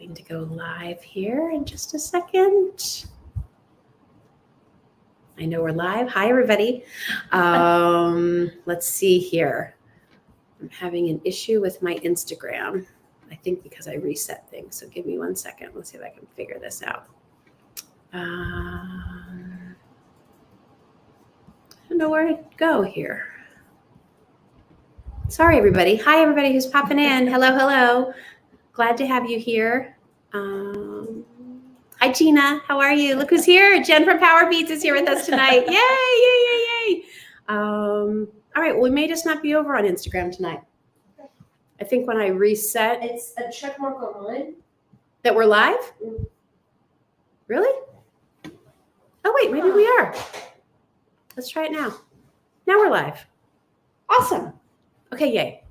Getting to go live here in just a second. I know we're live. Hi, everybody. Let's see here. I'm having an issue with my Instagram. I think because I reset things. So give me 1 second. Let's see if I can figure this out. I don't know where to go here. Sorry, everybody. Hi, everybody who's popping in. Hello, hello. Glad to have you here. Hi, Gina. How are you? Look who's here. Jen from Power Beats is here with us tonight. Yay, yay, yay, yay. All right. Well, we may just not be over on Instagram tonight. I think when I reset. It's a check mark online. That we're live? Really? Oh, wait. Maybe we are. Let's try it now. Now we're live. Awesome. Okay, yay.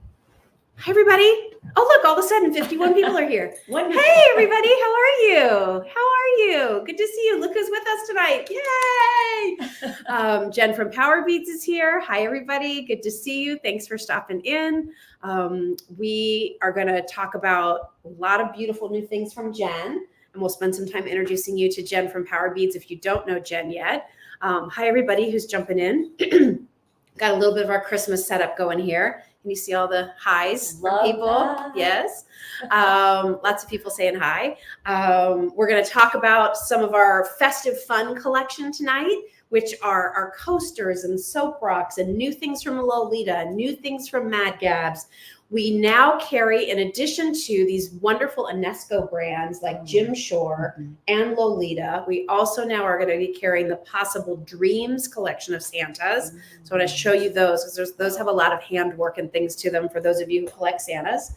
Hi, everybody. Oh, look, all of a sudden 51 people are here. Hey, everybody. How are you? How are you? Good to see you. Look who's with us tonight. Yay. Jen from Power Beats is here. Hi, everybody. Good to see you. Thanks for stopping in. We are going to talk about a lot of beautiful new things from Jen, and we'll spend some time introducing you to Jen from Power Beats if you don't know Jen yet. Hi, everybody who's jumping in. Got a little bit of our Christmas setup going here. Can you see all the highs from people? That. Yes. Lots of people saying hi. We're going to talk about some of our festive fun collection tonight, which are our coasters and soap rocks and new things from Lolita and new things from Mad Gabs. We now carry, in addition to these wonderful UNESCO brands like Jim Shore and Lolita, we also now are going to be carrying the Possible Dreams collection of Santas. So I want to show you those because those have a lot of handwork and things to them for those of you who collect Santas.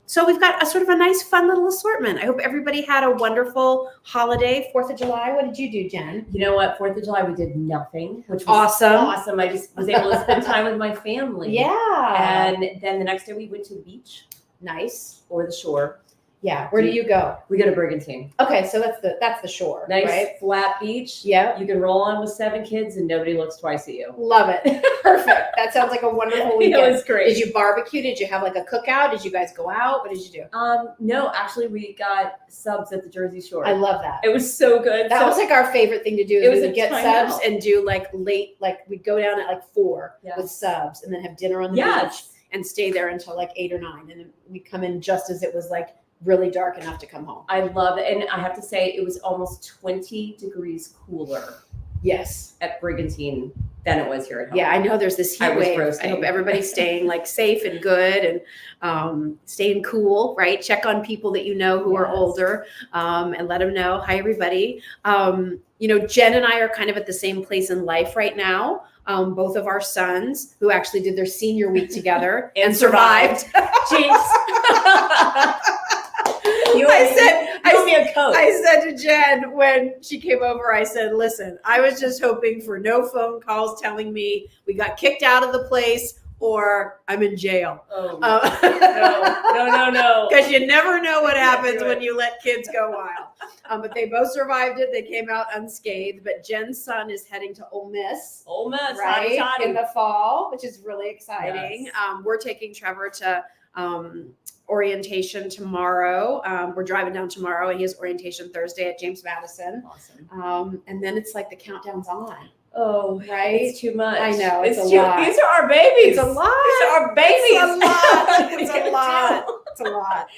So we've got a sort of a nice, fun little assortment. I hope everybody had a wonderful holiday, 4th of July. What did you do, Jen? You know what? 4th of July, we did nothing, which was awesome. I just was able to spend time with my family. Yeah. And then the next day we went to the beach. Nice. Or the shore. Yeah. Where do you go? We go to Brigantine. Okay, so that's the shore. Nice, right? Flat beach. Yeah. You can roll on with 7 kids and nobody looks twice at you. Love it. Perfect. That sounds like a wonderful weekend. It was great. Did you barbecue? Did you have like a cookout? Did you guys go out? What did you do? No, actually we got subs at the Jersey Shore. I love that. It was so good. That was like our favorite thing to do. It was we would get subs and do like late, like we'd go down at like 4 with subs and then have dinner on the beach and stay there until like 8 or 9. And then we'd come in just as it was like really dark enough to come home. I love it. And I have to say it was almost 20 degrees cooler. Yes. At Brigantine than it was here at home. Yeah, I know there's this heat wave. I hope everybody's staying like safe and good and staying cool, right? Check on people that you know who are older and let them know. Hi, everybody. You know, Jen and I are kind of at the same place in life right now. Both of our sons who actually did their senior week together and survived. Jinx. I said to Jen when she came over, I said, listen, I was just hoping for no phone calls telling me we got kicked out of the place or I'm in jail. Oh, no. Because you never know what happens when you let kids go wild. But they both survived it. They came out unscathed. But Jen's son is heading to Ole Miss. Right? Hotty. In the fall, which is really exciting. Yes. We're taking Trevor to orientation tomorrow. We're driving down tomorrow and he has orientation Thursday at James Madison. Awesome. And then it's like the countdown's on. Oh, right. It's too much. I know. It's a lot. These are our babies. It's a lot. These are our babies. It's a lot. It's a lot.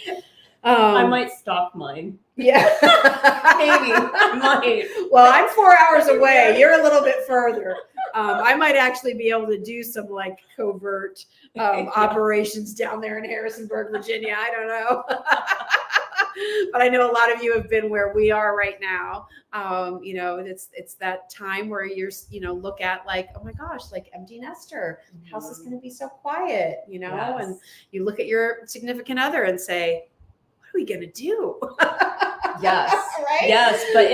I might stalk mine. Yeah. Maybe. I might. Well, I'm 4 hours away. You're a little bit further. I might actually be able to do some like covert operations down there in Harrisonburg, Virginia. I don't know. But I know a lot of you have been where we are right now. You know, it's that time where you're, you know, look at like, oh my gosh, like empty nester, house is going to be so quiet, you know, and you look at your significant other and say, what are we going to do? Yes. Right? Yes. But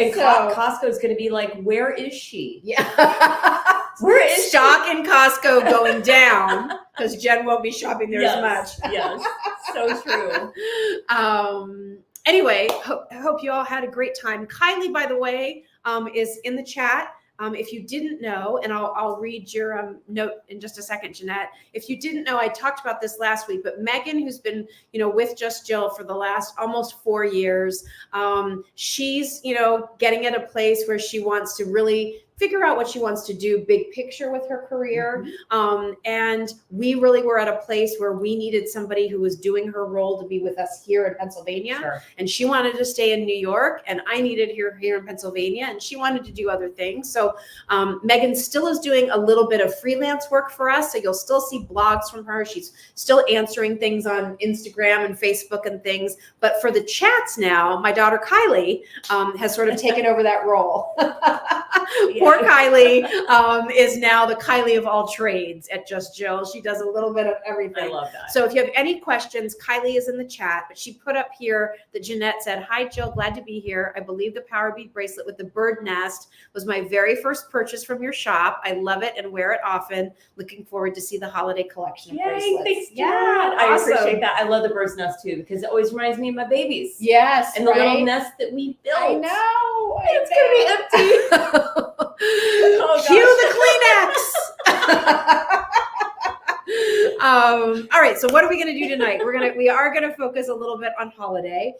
Costco is going to be like, where is she? Yeah. Where is stock in Costco going down because Jen won't be shopping there as much. Yes. So true. Anyway, I hope you all had a great time. Kylie, by the way, is in the chat. If you didn't know, and I'll read your note in just a second, Jeanette. If you didn't know, I talked about this last week, but Megan, who's been, with Just Jill for the last almost 4 years, she's, getting at a place where she wants to really figure out what she wants to do big picture with her career. And we really were at a place where we needed somebody who was doing her role to be with us here in Pennsylvania. Sure. And she wanted to stay in New York, and I needed her here in Pennsylvania, and she wanted to do other things. So Megan still is doing a little bit of freelance work for us. So you'll still see blogs from her. She's still answering things on Instagram and Facebook and things. But for the chats now, my daughter Kylie has sort of taken over that role. Poor Kylie is now the Kylie of all trades at Just Jill. She does a little bit of everything. I love that. So if you have any questions, Kylie is in the chat, but she put up here that Jeanette said, "Hi, Jill, glad to be here. I believe the power bead bracelet with the bird nest was my very first purchase from your shop. I love it and wear it often. Looking forward to see the holiday collection of Yay, bracelets." thanks, Yeah, Dad. I awesome. appreciate that. I love the bird's nest too, because it always reminds me of my babies. Yes, And the little right? nest that we built. I know. It's going to be empty. Oh, Cue the Kleenex. All right. So what are we going to do tonight? We are going to focus a little bit on holiday.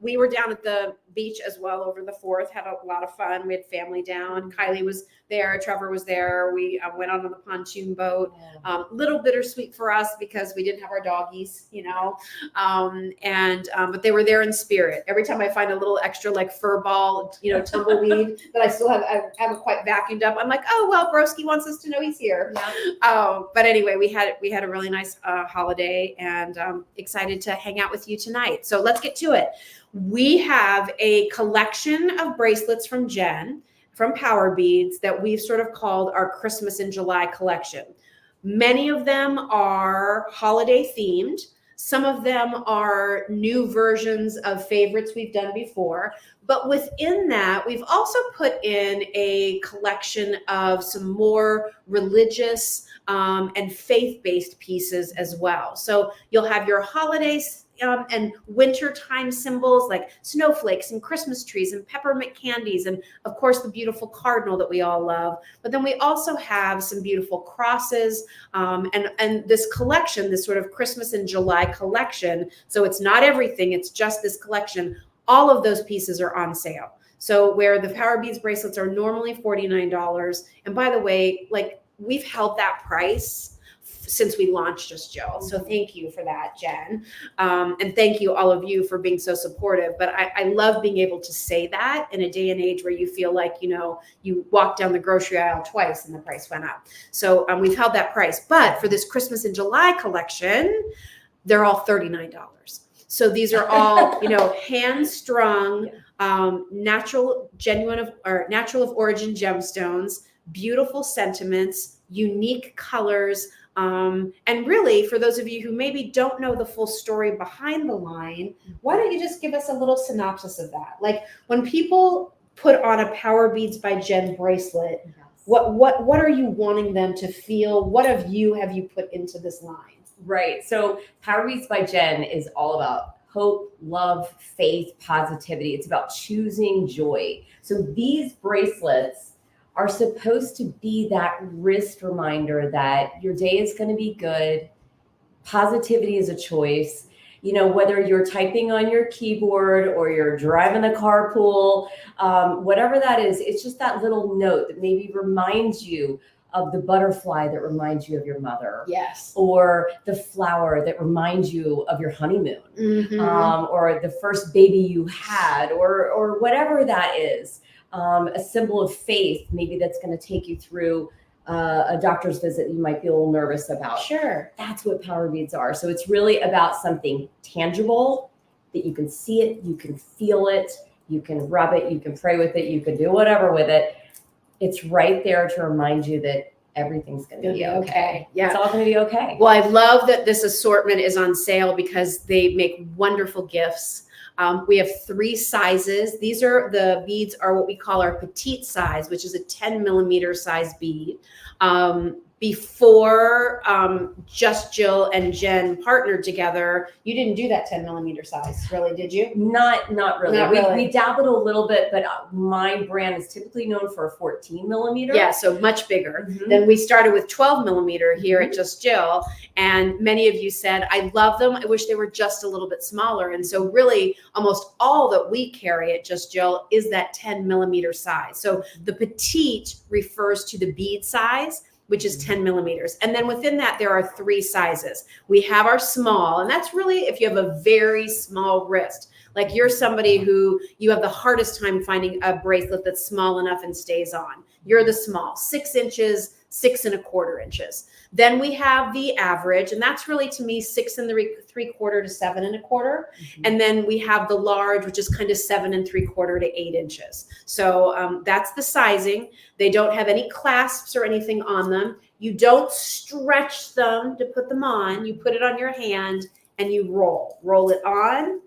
We were down at the beach as well over the 4th, had a lot of fun. We had family down. Kylie was there. Trevor was there. We went on the pontoon boat. Little bittersweet for us because we didn't have our doggies, but they were there in spirit. Every time I find a little extra like fur ball, tumbleweed that I still haven't quite vacuumed up, I'm like, oh, well, Broski wants us to know he's here. Yeah. But anyway, we had a really nice holiday, and excited to hang out with you tonight. So let's get to it. We have a collection of bracelets from Jen from Power Beads that we've sort of called our Christmas in July collection. Many of them are holiday themed. Some of them are new versions of favorites we've done before. But within that, we've also put in a collection of some more religious and faith-based pieces as well. So you'll have your holidays and wintertime symbols like snowflakes and Christmas trees and peppermint candies, and of course the beautiful cardinal that we all love. But then we also have some beautiful crosses and this collection, this sort of Christmas in July collection. So it's not everything, it's just this collection. All of those pieces are on sale. So where the Power Beads bracelets are normally $49, and by the way, like we've held that price since we launched Just Jill. So thank you for that, Jen. And thank you all of you for being so supportive. But I love being able to say that in a day and age where you feel like, you walked down the grocery aisle twice and the price went up. So we've held that price. But for this Christmas in July collection, they're all $39. So these are all, hand strung, natural of origin gemstones, beautiful sentiments, unique colors. And really, for those of you who maybe don't know the full story behind the line, why don't you just give us a little synopsis of that? Like when people put on a Power Beads by Jen bracelet, Yes. what are you wanting them to feel? What have you put into this line? Right. So Power Beads by Jen is all about hope, love, faith, positivity. It's about choosing joy. So these bracelets are supposed to be that wrist reminder that your day is going to be good. Positivity is a choice. Whether you're typing on your keyboard or you're driving the carpool, whatever that is, it's just that little note that maybe reminds you of the butterfly that reminds you of your mother. Yes. Or the flower that reminds you of your honeymoon, Mm-hmm. or the first baby you had, or whatever that is. A symbol of faith, maybe that's going to take you through a doctor's visit you might be a little nervous about. Sure. That's what Power Beads are. So it's really about something tangible that you can see it, you can feel it, you can rub it, you can pray with it, you can do whatever with it. It's right there to remind you that everything's going to be okay. Yeah. It's all going to be okay. Well, I love that this assortment is on sale because they make wonderful gifts. We have 3 sizes. The beads are what we call our petite size, which is a 10 millimeter size bead. before Just Jill and Jen partnered together, you didn't do that 10 millimeter size, really, did you? Not really. Not we, really. we dabbled a little bit, but my brand is typically known for a 14 millimeter. Yeah, so much bigger. Mhm. Then we started with 12 millimeter here at Just Jill, and many of you said, I love them. I wish they were just a little bit smaller. And so really almost all that we carry at Just Jill is that 10 millimeter size. So the petite refers to the bead size, which is 10 millimeters. And then within that, there are 3 sizes. We have our small, and that's really if you have a very small wrist. Like you're somebody who you have the hardest time finding a bracelet that's small enough and stays on. You're the small, 6 inches, 6 1/4 inches. Then we have the average, and that's really to me 6 3/4 to 7 1/4. And then we have the large, which is kind of 7 3/4 to 8 inches. So that's the sizing. They don't have any clasps or anything on them. You don't stretch them to put them on. You put it on your hand and you roll it on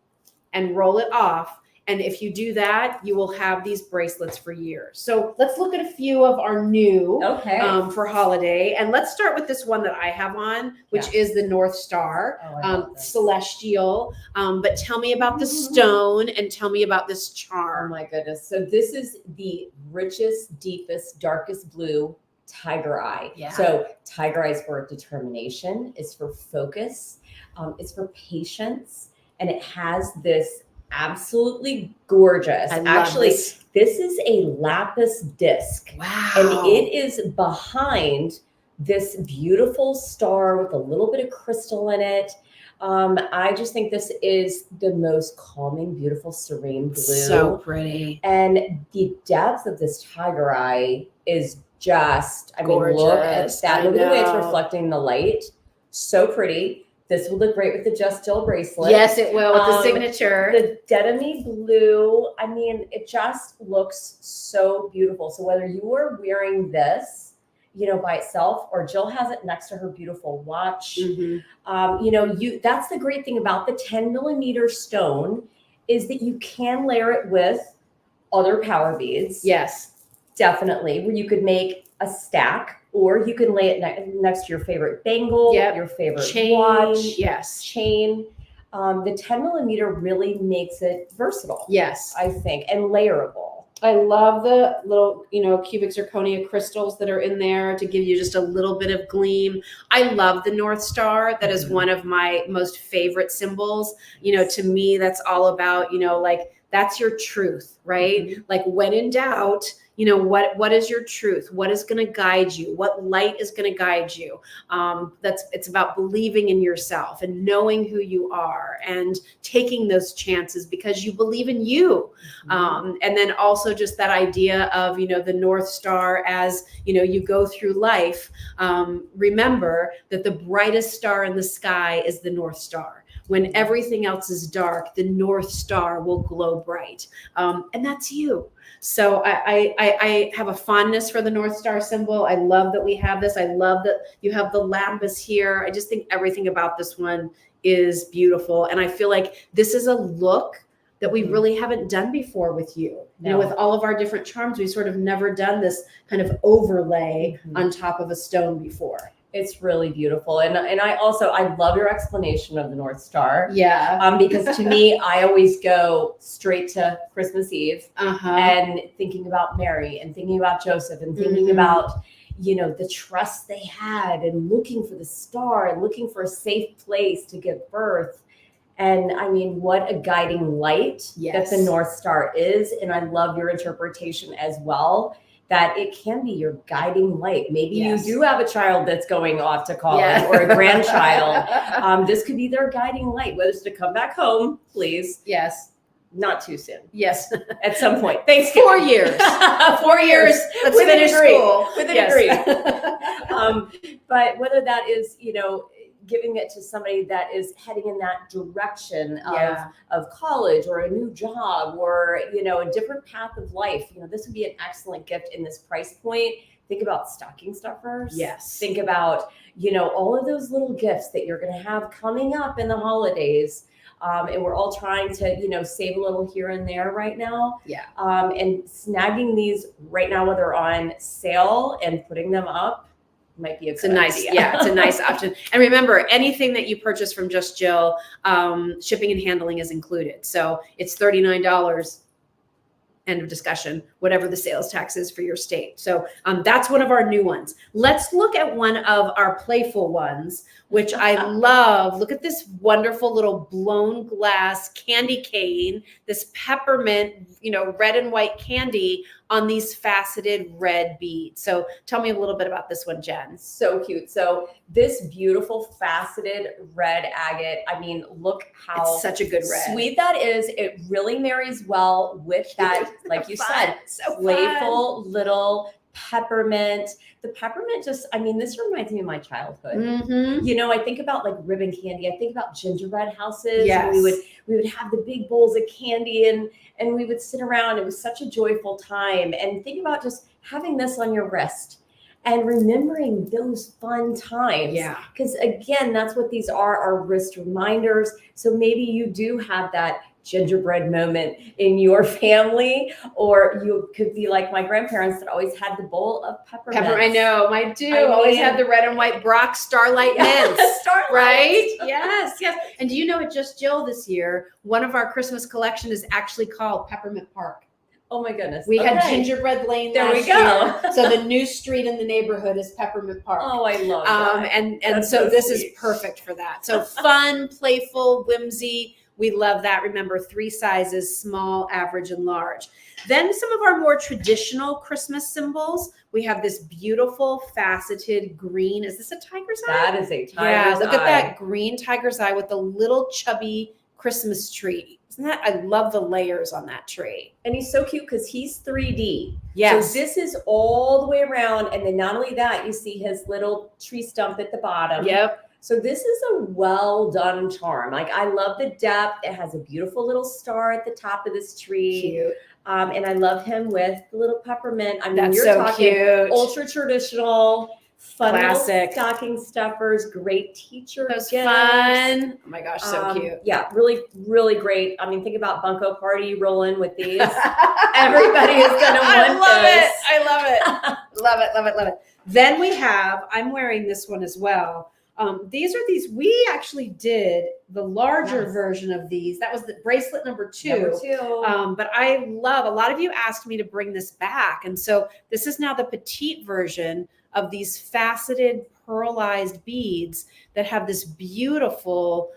and roll it off. And if you do that, you will have these bracelets for years. So let's look at a few of our new for holiday. And let's start with this one that I have on, which is the North Star, celestial. But tell me about the stone and tell me about this charm. Oh my goodness. So this is the richest, deepest, darkest blue tiger eye. Yeah. So tiger eye is for determination, it's for focus, it's for patience, and it has this absolutely gorgeous. This is a lapis disc. Wow. And it is behind this beautiful star with a little bit of crystal in it. I just think this is the most calming, beautiful, serene blue. So pretty. And the depth of this tiger eye is just, I mean, gorgeous. Look at that. Look at the way it's reflecting the light. So pretty. This will look great with the Just Jill bracelet. Yes, it will with the signature. The Dedemy blue, I mean, it just looks so beautiful. So whether you are wearing this, you know, by itself, or Jill has it next to her beautiful watch, you know, that's the great thing about the 10 millimeter stone is that you can layer it with other power beads. Yes, definitely, where you could make a stack. Or you can lay it next to your favorite bangle, your favorite chain, watch, chain. The 10 millimeter really makes it versatile. Yes, I think, and layerable. I love the little, you know, cubic zirconia crystals that are in there to give you just a little bit of gleam. I love the North Star. That is one of my most favorite symbols. You know, to me, that's all about, you know, like that's your truth, right? Like when in doubt, you know, what is your truth? What is going to guide you? What light is going to guide you? It's about believing in yourself and knowing who you are and taking those chances because you believe in you. And then also just that idea of, you know, the North Star as, you know, you go through life. Remember that the brightest star in the sky is the North Star. When everything else is dark, the North Star will glow bright. And that's you. So I have a fondness for the North Star symbol. I love that we have this. I love that you have the lapis here. I just think everything about this one is beautiful. And I feel like this is a look that we really haven't done before with you. You know, with all of our different charms, we've sort of never done this kind of overlay on top of a stone before. It's really beautiful. And I love your explanation of the North Star. Yeah. Because to me, I always go straight to Christmas Eve and thinking about Mary and thinking about Joseph and thinking about, you know, the trust they had and looking for the star and looking for a safe place to give birth. And I mean, what a guiding light that the North Star is. And I love your interpretation as well, that it can be your guiding light. Maybe you do have a child that's going off to college or a grandchild. This could be their guiding light, whether it's to come back home, please. Yes. Not too soon. Yes. At some point. Thanks. 4 years. 4 years. Let's finish school. With a degree. But whether that is, you know, giving it to somebody that is heading in that direction of college or a new job or, you know, a different path of life, you know, this would be an excellent gift in this price point. Think about stocking stuffers. Yes. Think about, you know, all of those little gifts that you're going to have coming up in the holidays. And we're all trying to, you know, save a little here and there right now. Yeah. And snagging these right now, whether on sale and putting them up, might be It's a nice, idea. yeah, it's a nice option. And remember, anything that you purchase from Just Jill, shipping and handling is included. So it's $39. End of discussion, whatever the sales tax is for your state. So that's one of our new ones. Let's look at one of our playful ones, which I love. Look at this wonderful little blown glass candy cane, this peppermint, red and white candy on these faceted red beads. So tell me a little bit about this one, Jen. So cute. So this beautiful faceted red agate. I mean, look how It's such a good red. sweet that is. It really marries well with that, like you said, So playful little peppermint. The peppermint just, I mean, this reminds me of my childhood. Mm-hmm. I think about like ribbon candy. I think about gingerbread houses. Yes. We would have the big bowls of candy and we would sit around. It was such a joyful time. And think about just having this on your wrist and remembering those fun times. Yeah. Because again, that's what these are, our wrist reminders. So maybe you do have that gingerbread moment in your family, or you could be like my grandparents that always had the bowl of peppermint. I know, I do. I Always mean- had the red and white Brock Starlight mints. Starlight. Right? Yes. And do you know at Just Jill this year, one of our Christmas collection is actually called Peppermint Park. Oh my goodness. We had Okay. Gingerbread Lane There we last go. year. So the new street in the neighborhood is Peppermint Park. Oh, I love that. And That's so so this sweet. is perfect for that. So fun, playful, whimsy. We love that. Remember, 3 sizes, small, average, and large. Then some of our more traditional Christmas symbols. We have this beautiful faceted green. Is this a tiger's eye? That is a tiger's Yeah, look at eye. that green tiger's eye with the little chubby Christmas tree. Isn't that? I love the layers on that tree. And he's so cute because he's 3D. Yes. So this is all the way around. And then not only that, you see his little tree stump at the bottom. Yep. So this is a well done charm. Like I love the depth. It has a beautiful little star at the top of this tree. Cute. And I love him with the little peppermint. I mean, That's you're so talking cute. ultra traditional, fun little Classic. stocking stuffers, great teacher That was gifts. fun. Oh my gosh, so cute. Yeah, really, really great. I mean, think about Bunko Party rolling with these. Everybody is going to want I love this. it. I love it. Love it. Love it. Love it. Then we have, I'm wearing this one as well. These we actually did the larger Yes. version of these. That was the bracelet number 2. Number 2. But I love, a lot of you asked me to bring this back. And so this is now the petite version of these faceted pearlized beads that have this beautiful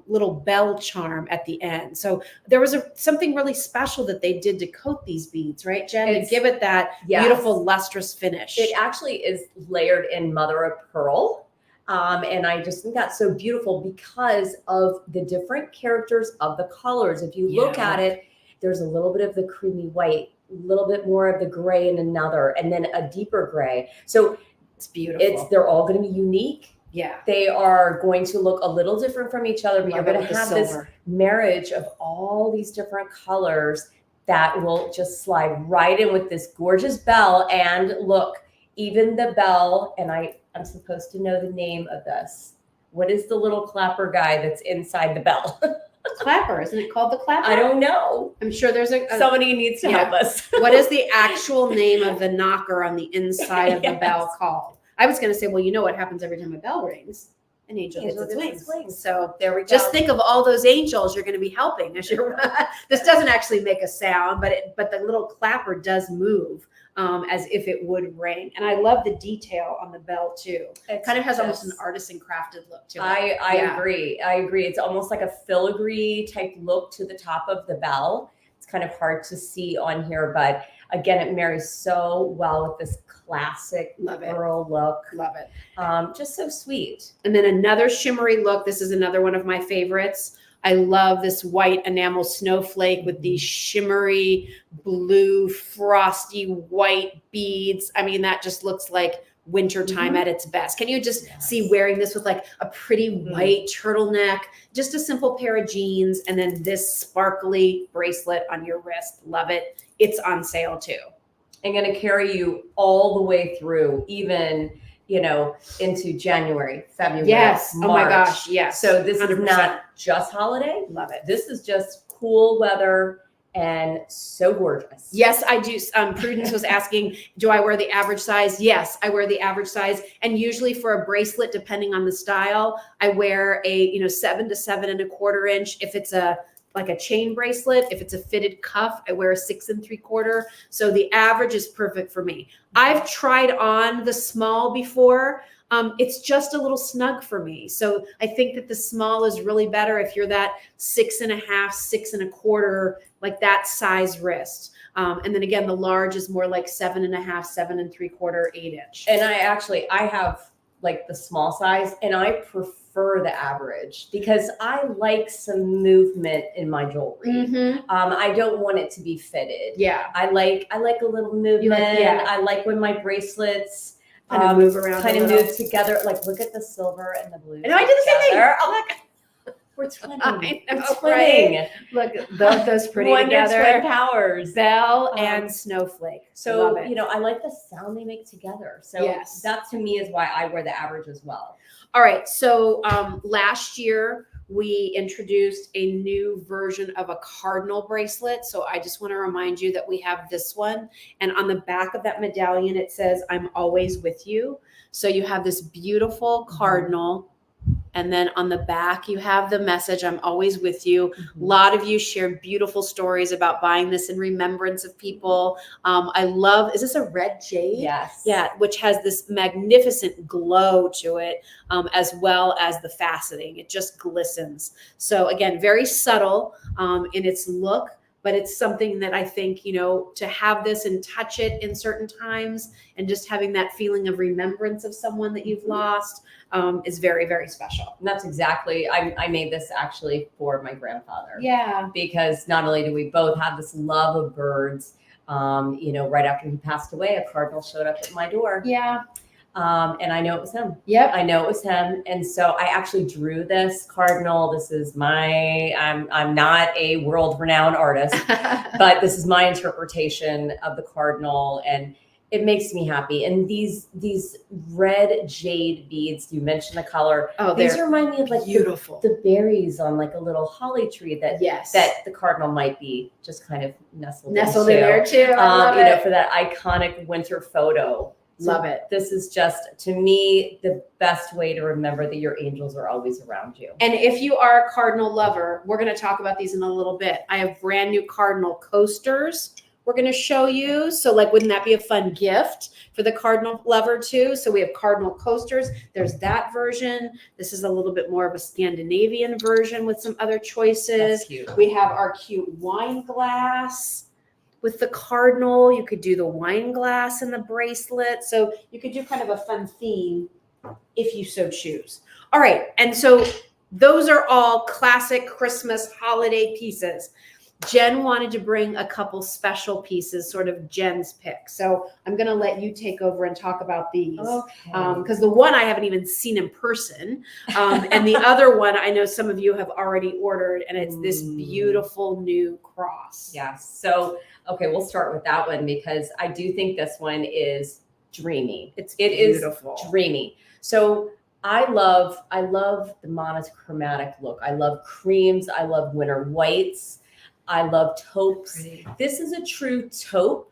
little bell charm at the end. So there was something really special that they did to coat these beads, right, Jen? It's- to give it that Yes. beautiful lustrous finish. It actually is layered in mother of pearl. And I just think that's so beautiful because of the different characters of the colors. If you look Yeah. at it, there's a little bit of the creamy white, a little bit more of the gray in another, and then a deeper gray. So It's beautiful. they're all going to be unique. Yeah. They are going to look a little different from each other, but you're Love going it to with the have this silver. marriage of all these different colors that will just slide right in with this gorgeous bell. And look, even the bell, and I'm supposed to know the name of this. What is the little clapper guy that's inside the bell? Clapper, isn't it called the clapper? I don't know. I'm sure there's Somebody needs to help us. What is the actual name of the knocker on the inside of the Yes. bell called? I was going to say, well, you know what happens every time a bell rings? An angel gets its wings. So There we go. just think of all those angels you're going to be helping as you're. This doesn't actually make a sound, but the little clapper does move as if it would ring. And I love the detail on the bell too. It kind of has almost an artisan crafted look to it. I Yeah. agree. I agree. It's almost like a filigree type look to the top of the bell. It's kind of hard to see on here, but again, it marries so well with this classic Love it. pearl look. Love it. Just so sweet. And then another shimmery look. This is another one of my favorites. I love this white enamel snowflake with these shimmery blue, frosty white beads. I mean, that just looks like wintertime at its best. Can you just see wearing this with like a pretty white turtleneck, just a simple pair of jeans, and then this sparkly bracelet on your wrist? Love it. It's on sale too. And going to carry you all the way through, even, into January, February, Yes. March. Oh my gosh. Yes. So this 100%. is not just holiday. Love it. This is just cool weather, and so gorgeous. Yes, I do. Prudence was asking, do I wear the average size? Yes, I wear the average size. And usually for a bracelet, depending on the style, I wear a 7 to 7.25 inch. If it's like a chain bracelet, if it's a fitted cuff, I wear a 6 3/4. So the average is perfect for me. I've tried on the small before. It's just a little snug for me. So I think that the small is really better if you're that 6.5, 6 1/4, like that size wrist. And then again, the large is more like 7.5, 7 3/4, 8 inch. And I have like the small size, and I prefer the average because I like some movement in my jewelry. Mm-hmm. I don't want it to be fitted. Yeah. I like a little movement. I like when my bracelets Kind of move around. Kind of move together. Like, look at the silver and the blue. And I did the same thing. Oh my God. We're twinning. I know, We're twinning. right? Look, those pretty Wonder together. twin powers. Belle and Snowflake. So, Love it. I like the sound they make together. So Yes. that to me is why I wear the average as well. All right. So last year we introduced a new version of a cardinal bracelet. So I just want to remind you that we have this one. And on the back of that medallion, it says, "I'm always with you." So you have this beautiful cardinal. And then on the back, you have the message, "I'm always with you." Mm-hmm. A lot of you shared beautiful stories about buying this in remembrance of people. I love, is this a red jade? Yes. Yeah, which has this magnificent glow to it, as well as the faceting. It just glistens. So again, very subtle in its look, but it's something that I think, to have this and touch it in certain times and just having that feeling of remembrance of someone that you've lost is very, very special. And that's exactly, I made this actually for my grandfather. Yeah. Because not only do we both have this love of birds, right after he passed away, a cardinal showed up at my door. Yeah. And I know it was him. Yep. I know it was him. And so I actually drew this cardinal. This is I'm not a world renowned artist, but this is my interpretation of the cardinal, and it makes me happy. And these red jade beads, you mentioned the color. Oh, these remind me of like beautiful. The berries on like a little holly tree that the cardinal might be just kind of nestled in there too. I love it. For that iconic winter photo. Love it. This is just, to me, the best way to remember that your angels are always around you. And if you are a cardinal lover, we're going to talk about these in a little bit. I have brand new cardinal coasters we're going to show you. So wouldn't that be a fun gift for the cardinal lover too? So we have cardinal coasters. There's that version. This is a little bit more of a Scandinavian version with some other choices. That's cute. We have our cute wine glass with the cardinal. You could do the wine glass and the bracelet. So you could do kind of a fun theme if you so choose. All right. And so those are all classic Christmas holiday pieces. Jen wanted to bring a couple special pieces, sort of Jen's pick. So I'm going to let you take over and talk about these. Okay. Because the one I haven't even seen in person. And the other one I know some of you have already ordered, and it's this beautiful new cross. Yes. So, okay, we'll start with that one because I do think this one is dreamy. It beautiful. Is dreamy. So I love the monochromatic look. I love creams. I love winter whites. I love taupes. Pretty. This is a true taupe,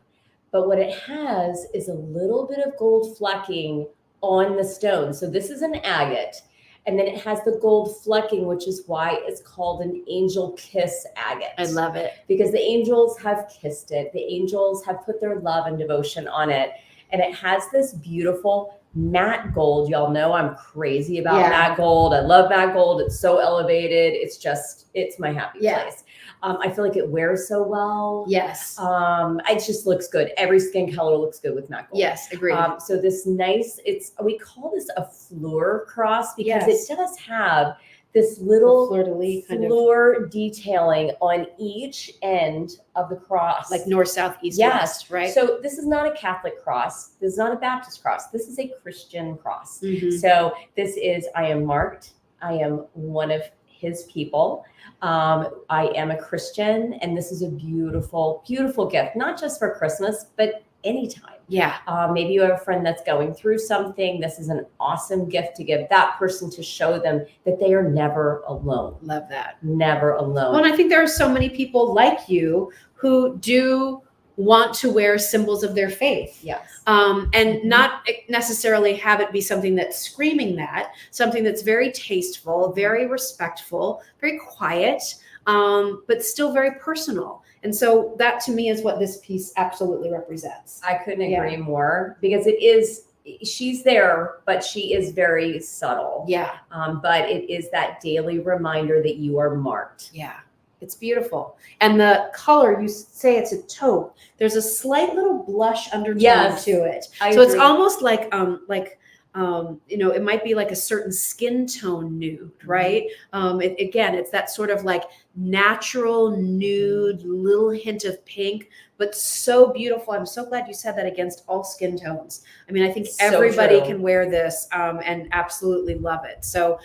but what it has is a little bit of gold flecking on the stone. So this is an agate, and then it has the gold flecking, which is why it's called an angel kiss agate. I love it. Because the angels have kissed it. The angels have put their love and devotion on it. And it has this beautiful matte gold. Y'all know I'm crazy about matte gold. I love matte gold. It's so elevated. It's my happy place. I feel like it wears so well. Yes. It just looks good. Every skin color looks good with matte gold. Yes, agreed. So this nice, we call this a fleur cross because it does have this little fleur detailing on each end of the cross. Like north, south, east, west, right? So this is not a Catholic cross. This is not a Baptist cross. This is a Christian cross. Mm-hmm. So this is, I am marked. I am one of his people. I am a Christian, and this is a beautiful, beautiful gift, not just for Christmas, but anytime. Yeah. Maybe you have a friend that's going through something. This is an awesome gift to give that person to show them that they are never alone. Love that. Never alone. Well, and I think there are so many people like you who do want to wear symbols of their faith. Yes. And not necessarily have it be something that's screaming that, something that's very tasteful, very respectful, very quiet, but still very personal. And so that to me is what this piece absolutely represents. I couldn't agree more, because it is, she's there, but she is very subtle. Yeah. But it is that daily reminder that you are marked. Yeah. It's beautiful. And the color, you say it's a taupe. There's a slight little blush undertone to it. So it's almost like you know, it might be like a certain skin tone nude, right? Again, it's that sort of like natural nude, little hint of pink, but so beautiful. I'm so glad you said that, against all skin tones. I mean, I think everybody can wear this and absolutely love it. So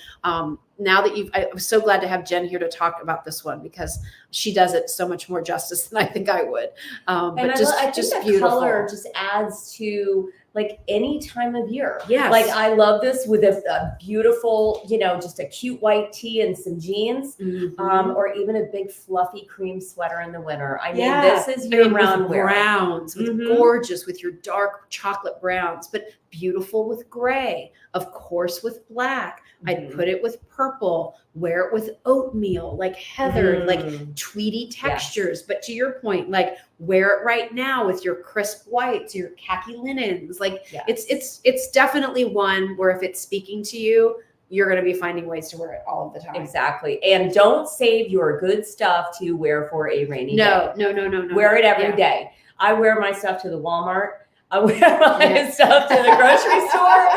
now that I was so glad to have Jen here to talk about this one, because she does it so much more justice than I think I would. And I think that beautiful. color just adds to like any time of year. Yes. Like I love this with a beautiful, you know, just a cute white tee and some jeans, or even a big fluffy cream sweater in the winter. I mean, this is year-round wear. Browns, with gorgeous with your dark chocolate browns, but beautiful with gray, of course, with black. I'd put it with purple, wear it with oatmeal, like heather, like tweedy textures. But to your point, like wear it right now with your crisp whites, your khaki linens. Like it's definitely one where if it's speaking to you, you're going to be finding ways to wear it all of the time. Exactly. And don't save your good stuff to wear for a rainy day. No. Wear it every day. I wear my stuff to the Walmart. I wear my stuff to the grocery store.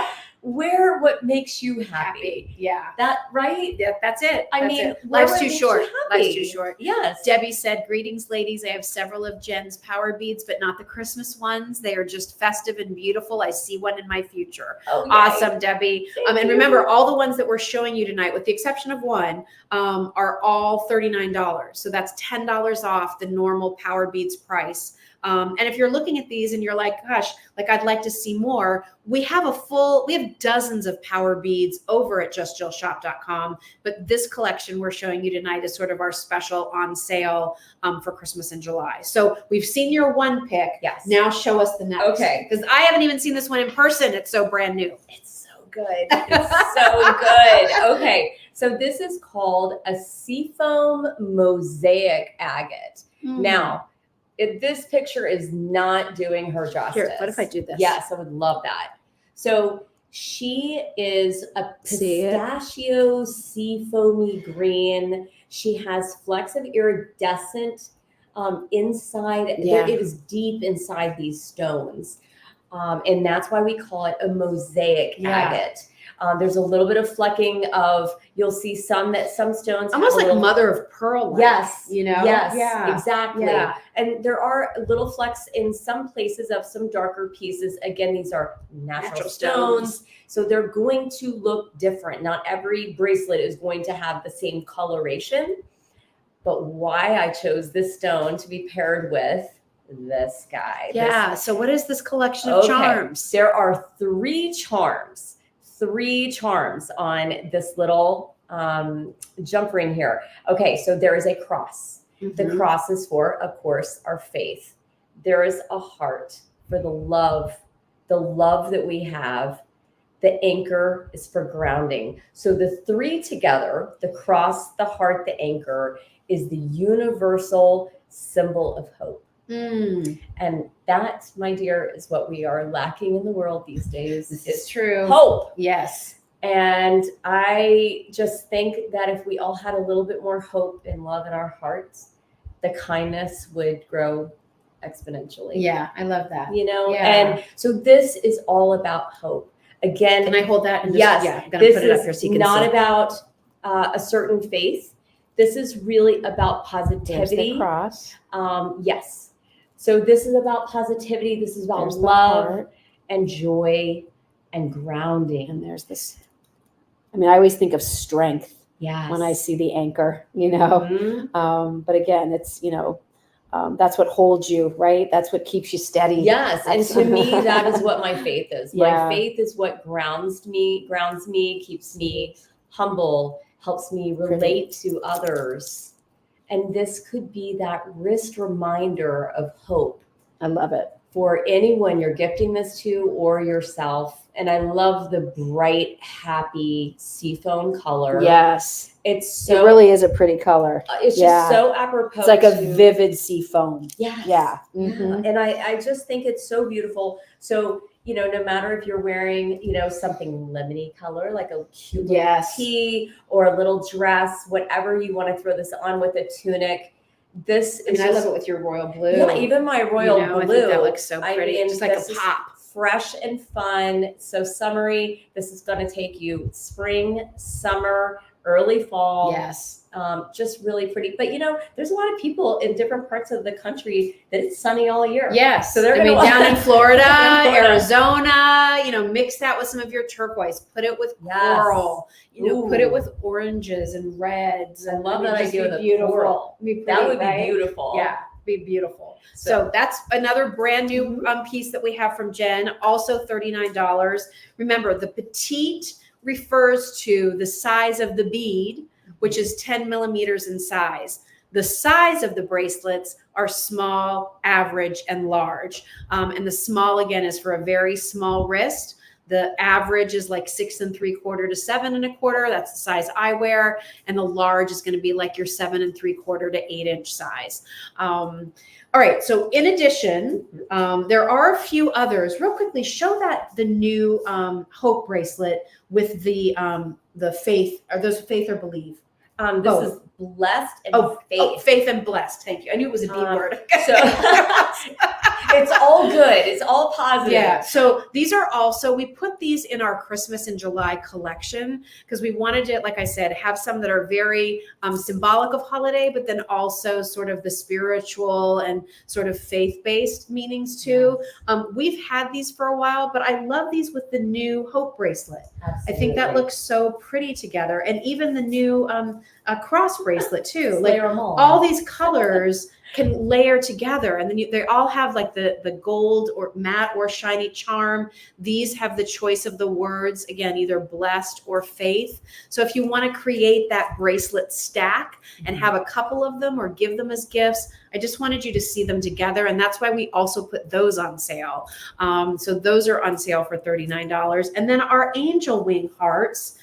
Wear what makes you happy. Yeah. That right? Yeah, that's it. I mean, life's too short. Life's too short. Yes. Debbie said, "Greetings, ladies. I have several of Jen's power beads, but not the Christmas ones. They are just festive and beautiful. I see one in my future." Oh, awesome, Debbie. Thank and you. Remember, all the ones that we're showing you tonight, with the exception of one, are all $39. So that's $10 off the normal power beads price. And if you're looking at these and you're like, gosh, like I'd like to see more, we have dozens of power beads over at justjillshop.com. But this collection we're showing you tonight is sort of our special on sale for Christmas in July. So we've seen your one pick. Yes. Now show us the next. Okay. Because I haven't even seen this one in person. It's so brand new. It's so good. It's so good. Okay. So this is called a seafoam mosaic agate. Now, this picture is not doing her justice. Here, what if I do this? Yes, I would love that. So she is a pistachio seafoamy green. She has flecks of iridescent inside. Yeah. It is deep inside these stones. And that's why we call it a mosaic agate. There's a little bit of flecking of, you'll see some stones almost like mother of pearl. Yes. You know? Yes, Yeah. exactly. Yeah. And there are little flecks in some places of some darker pieces. Again, these are natural stones. So they're going to look different. Not every bracelet is going to have the same coloration. But why I chose this stone to be paired with this guy. Yeah. So what is this collection of charms? There are three charms on this little jump ring here. Okay, so there is a cross. The cross is for, of course, our faith. There is a heart for the love that we have. The anchor is for grounding. So the three together, the cross, the heart, the anchor, is the universal symbol of hope. And that, my dear, is what we are lacking in the world these days. This is true. Hope. Yes. And I just think that if we all had a little bit more hope and love in our hearts, the kindness would grow exponentially. Yeah, I love that. You know, Yeah. and so this is all about hope. Again, can I hold that? And yes, I'm gonna put it up here so you can not see. about a certain faith. This is really about positivity. There's the cross. Yes. So this is about positivity. This is about There's love and joy and grounding. And there's this. I mean, I always think of strength when I see the anchor, you know. But again, it's, you know, that's what holds you, right? That's what keeps you steady. Yes. And to me, that is what my faith is. Yeah. My faith is what grounds me, keeps me humble, helps me relate to others. And this could be that wrist reminder of hope I love it. for anyone you're gifting this to or yourself. And I love the bright, happy seafoam color. Yes. It It really is a pretty color. It's just so apropos. It's like a to- vivid sea foam. Yes. Yeah. Yeah. Mhm. And I just think it's so beautiful. So, no matter if you're wearing, something lemony color, like a cute little Yes. tee or a little dress, whatever you want to throw this on with a tunic. This is I love it with your royal blue. Yeah, even my royal blue. I think that looks so pretty. Just like a this is pop. fresh and fun. So summery. This is going to take you spring, summer, early fall. Yes. Just really pretty. But there's a lot of people in different parts of the country that it's sunny all year. Yes. So they're down in Florida, In Florida. Arizona, mix that with some of your turquoise. Put it with coral. Put it with oranges and reds. I And love it that just idea of be the beautiful. coral. Be pretty, That would be right? beautiful. Yeah, be beautiful. So that's another brand new piece that we have from Jen. Also $39. Remember, the petite refers to the size of the bead, which is 10 millimeters in size. The size of the bracelets are small, average, and large. And the small, again, is for a very small wrist. The average is like 6 3/4 to 7 1/4. That's the size I wear. And the large is going to be like your 7 3/4 to 8-inch size. All right. So in addition, there are a few others. Real quickly, show the new hope bracelet with the faith. Are those faith or believe? This is blessed and faith. Oh, faith and blessed. Thank you. I knew it was a D word. So it's all good. It's all positive. Yeah. So these are also, we put these in our Christmas in July collection because we wanted to, like I said, have some that are very symbolic of holiday, but then also sort of the spiritual and sort of faith-based meanings too. We've had these for a while, but I love these with the new hope bracelet. Absolutely. I think that looks so pretty together. And even the new cross bracelet too. Layer them all these colors can layer together, and then they all have like the gold or matte or shiny charm. These have the choice of the words, again, either blessed or faith. So if you want to create that bracelet stack and have a couple of them or give them as gifts, I just wanted you to see them together. And that's why we also put those on sale. So those are on sale for $39. And then our angel wing hearts,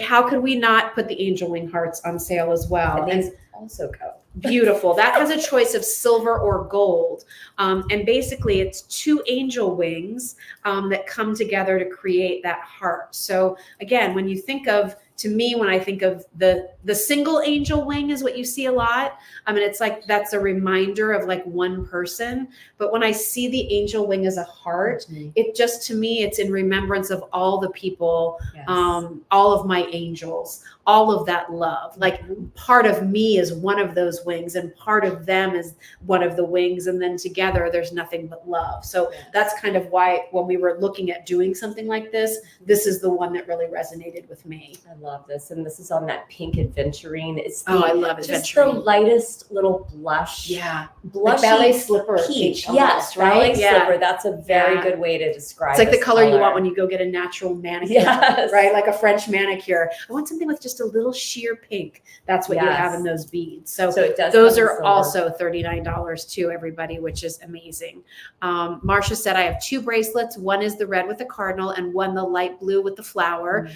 how could we not put the angel wing hearts on sale as well? And these also go. Beautiful. That has a choice of silver or gold. And basically it's 2 angel wings that come together to create that heart. So again, when you think of, to me, when I think of the single angel wing is what you see a lot. I mean, it's like, that's a reminder of like one person. But when I see the angel wing as a heart, it just, to me, it's in remembrance of all the people, all of my angels, all of that love. Like part of me is one of those wings and part of them is one of the wings. And then together there's nothing but love. So that's kind of why when we were looking at doing something like this, this is the one that really resonated with me. I love this. And this is on that pink adventurine. It's I love it. Just the lightest little blush. Yeah. Blushy like ballet slipper. peach. Almost, Yes. right? Ballet Yeah. slipper. That's a very good way to describe It's like the this color you want when you go get a natural manicure, Yes. right? Like a French manicure. I want something with just a little sheer pink. That's what you have in those beads. So it does. those are also $39 too, everybody, which is amazing. Marcia said, I have 2 bracelets. One is the red with the cardinal and one the light blue with the flower.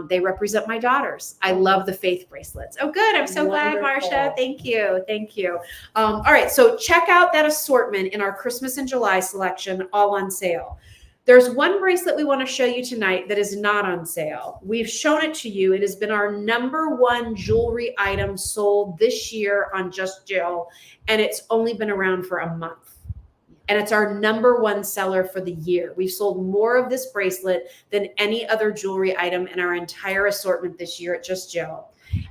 They represent my daughters. I love the faith bracelets. Oh, good. I'm so glad, Marcia. Thank you. Thank you. All right. So check out that assortment in our Christmas in July selection, all on sale. There's one bracelet we want to show you tonight that is not on sale. We've shown it to you. It has been our #1 jewelry item sold this year on Just Jill, and it's only been around for a month. And it's our #1 seller for the year. We've sold more of this bracelet than any other jewelry item in our entire assortment this year at Just Jill.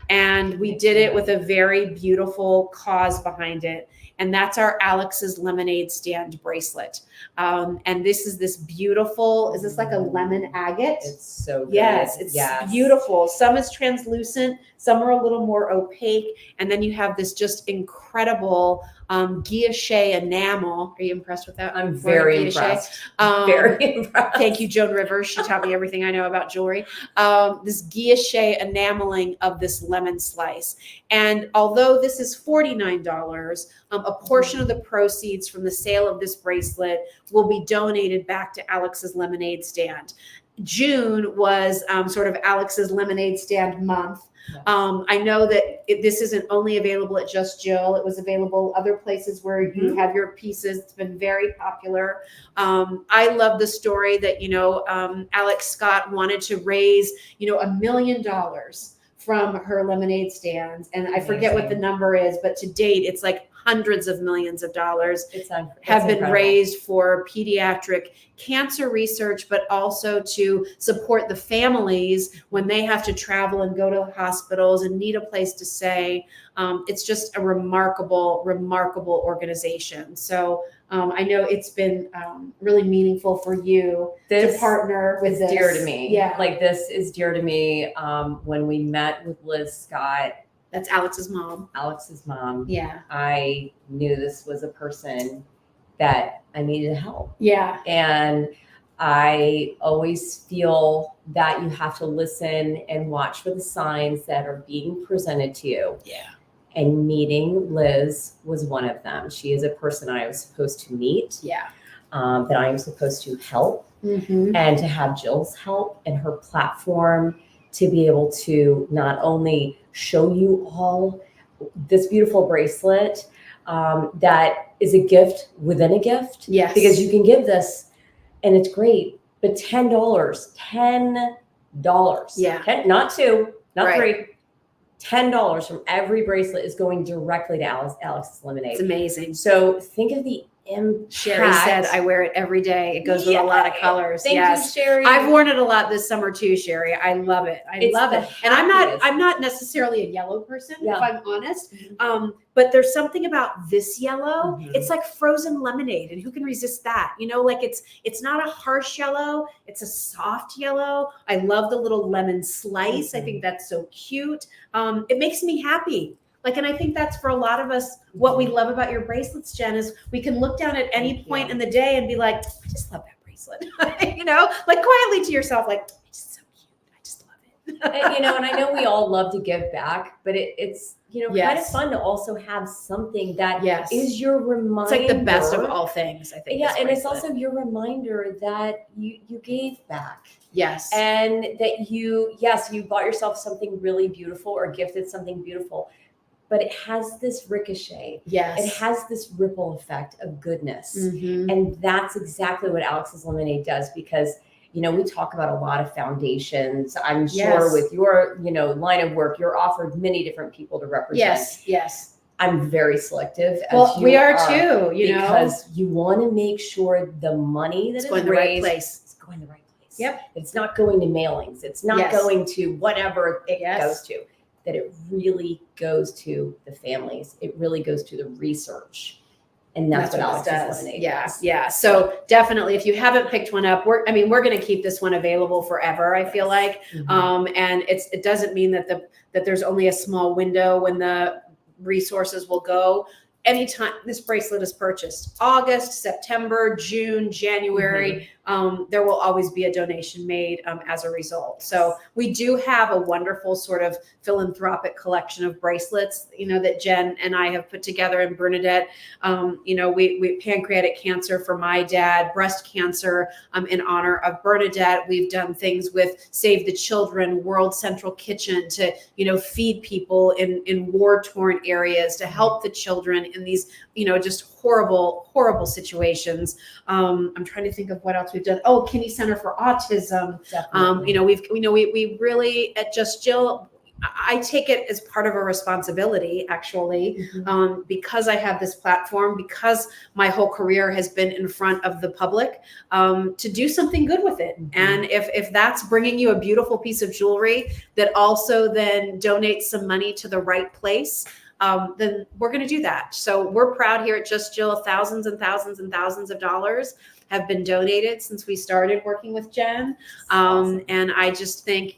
And we did it with a very beautiful cause behind it. And that's our Alex's Lemonade Stand bracelet. And this is this beautiful, is this like a lemon agate? It's so good. Yes, it's beautiful. Some is translucent, some are a little more opaque. And then you have this just incredible guilloche enamel. Are you impressed with that? I'm very impressed. Very impressed. Thank you, Joan Rivers. She taught me everything I know about jewelry. This guilloche enameling of the this lemon slice. And although this is $49, a portion of the proceeds from the sale of this bracelet will be donated back to Alex's Lemonade Stand. June was sort of Alex's Lemonade Stand month. Yes. I know that this isn't only available at Just Jill. It was available other places where you have your pieces. It's been very popular. I love the story that, Alex Scott wanted to raise, $1 million from her lemonade stands. And I forget what the number is, but to date, it's like hundreds of millions of dollars have been raised for pediatric cancer research, but also to support the families when they have to travel and go to hospitals and need a place to stay. It's just a remarkable, remarkable organization. So I know it's been really meaningful for you to partner with this. Dear to me. Yeah. Like this is dear to me. When we met with Liz Scott, that's Alex's mom. Yeah. I knew this was a person that I needed help. Yeah. And I always feel that you have to listen and watch for the signs that are being presented to you. Yeah. And meeting Liz was one of them. She is a person I was supposed to meet. Yeah. That I am supposed to help, Mm-hmm. and to have Jill's help and her platform to be able to not only show you all this beautiful bracelet that is a gift within a gift. Yes. Because you can give this and it's great, but $10. Yeah. Not two, not Right. three. $10 from every bracelet is going directly to Alex's Lemonade. It's amazing. So think of the impact. Sherry said, I wear it every day. It goes with a lot of colors. Thank you, Sherry. I've worn it a lot this summer too, Sherry. I love it. I love it. And I'm not necessarily a yellow person, if I'm honest. But there's something about this yellow. Mhm. It's like frozen lemonade. And who can resist that? It's not a harsh yellow. It's a soft yellow. I love the little lemon slice. I think that's so cute. It makes me happy. And I think that's for a lot of us, what we love about your bracelets, Jen, is we can look down at any point in the day and be like, I just love that bracelet. Quietly to yourself, it's just so cute. I just love it. And I know we all love to give back, but it's kind of fun to also have something that is your reminder. It's like the best of all things, I think. Yeah, and it's also your reminder that you gave back. Yes. And that you bought yourself something really beautiful or gifted something beautiful. But it has this ricochet. Yes. It has this ripple effect of goodness. Mm-hmm. And that's exactly what Alex's Lemonade does, because, we talk about a lot of foundations. I'm sure with your, line of work, you're offered many different people to represent. Yes. Yes. I'm very selective. We are too, because you want to make sure the money that is going raised the right place. is going the right place. Yep. It's not going to mailings. It's not going to whatever it goes to. That it really goes to the families. It really goes to the research. And that's what Alex's Lemonade does. Yeah. So definitely, if you haven't picked one up, we're going to keep this one available forever, I feel like. Mm-hmm. And it doesn't mean that there's only a small window when the resources will go. Anytime this bracelet is purchased, August, September, June, January, there will always be a donation made as a result. So we do have a wonderful sort of philanthropic collection of bracelets, that Jen and I have put together, and Bernadette. We pancreatic cancer for my dad, breast cancer in honor of Bernadette. We've done things with Save the Children, World Central Kitchen to feed people in war-torn areas, to help the children in these just horrible situations. I'm trying to think of what else we've done. Oh, Kinney Center for Autism. We really at Just Jill, I take it as part of a responsibility, actually, because I have this platform, because my whole career has been in front of the public, to do something good with it. And if that's bringing you a beautiful piece of jewelry that also then donates some money to the right place, then we're going to do that. So we're proud here at Just Jill. Thousands and thousands and thousands of dollars have been donated since we started working with Jen. Awesome. And I just think,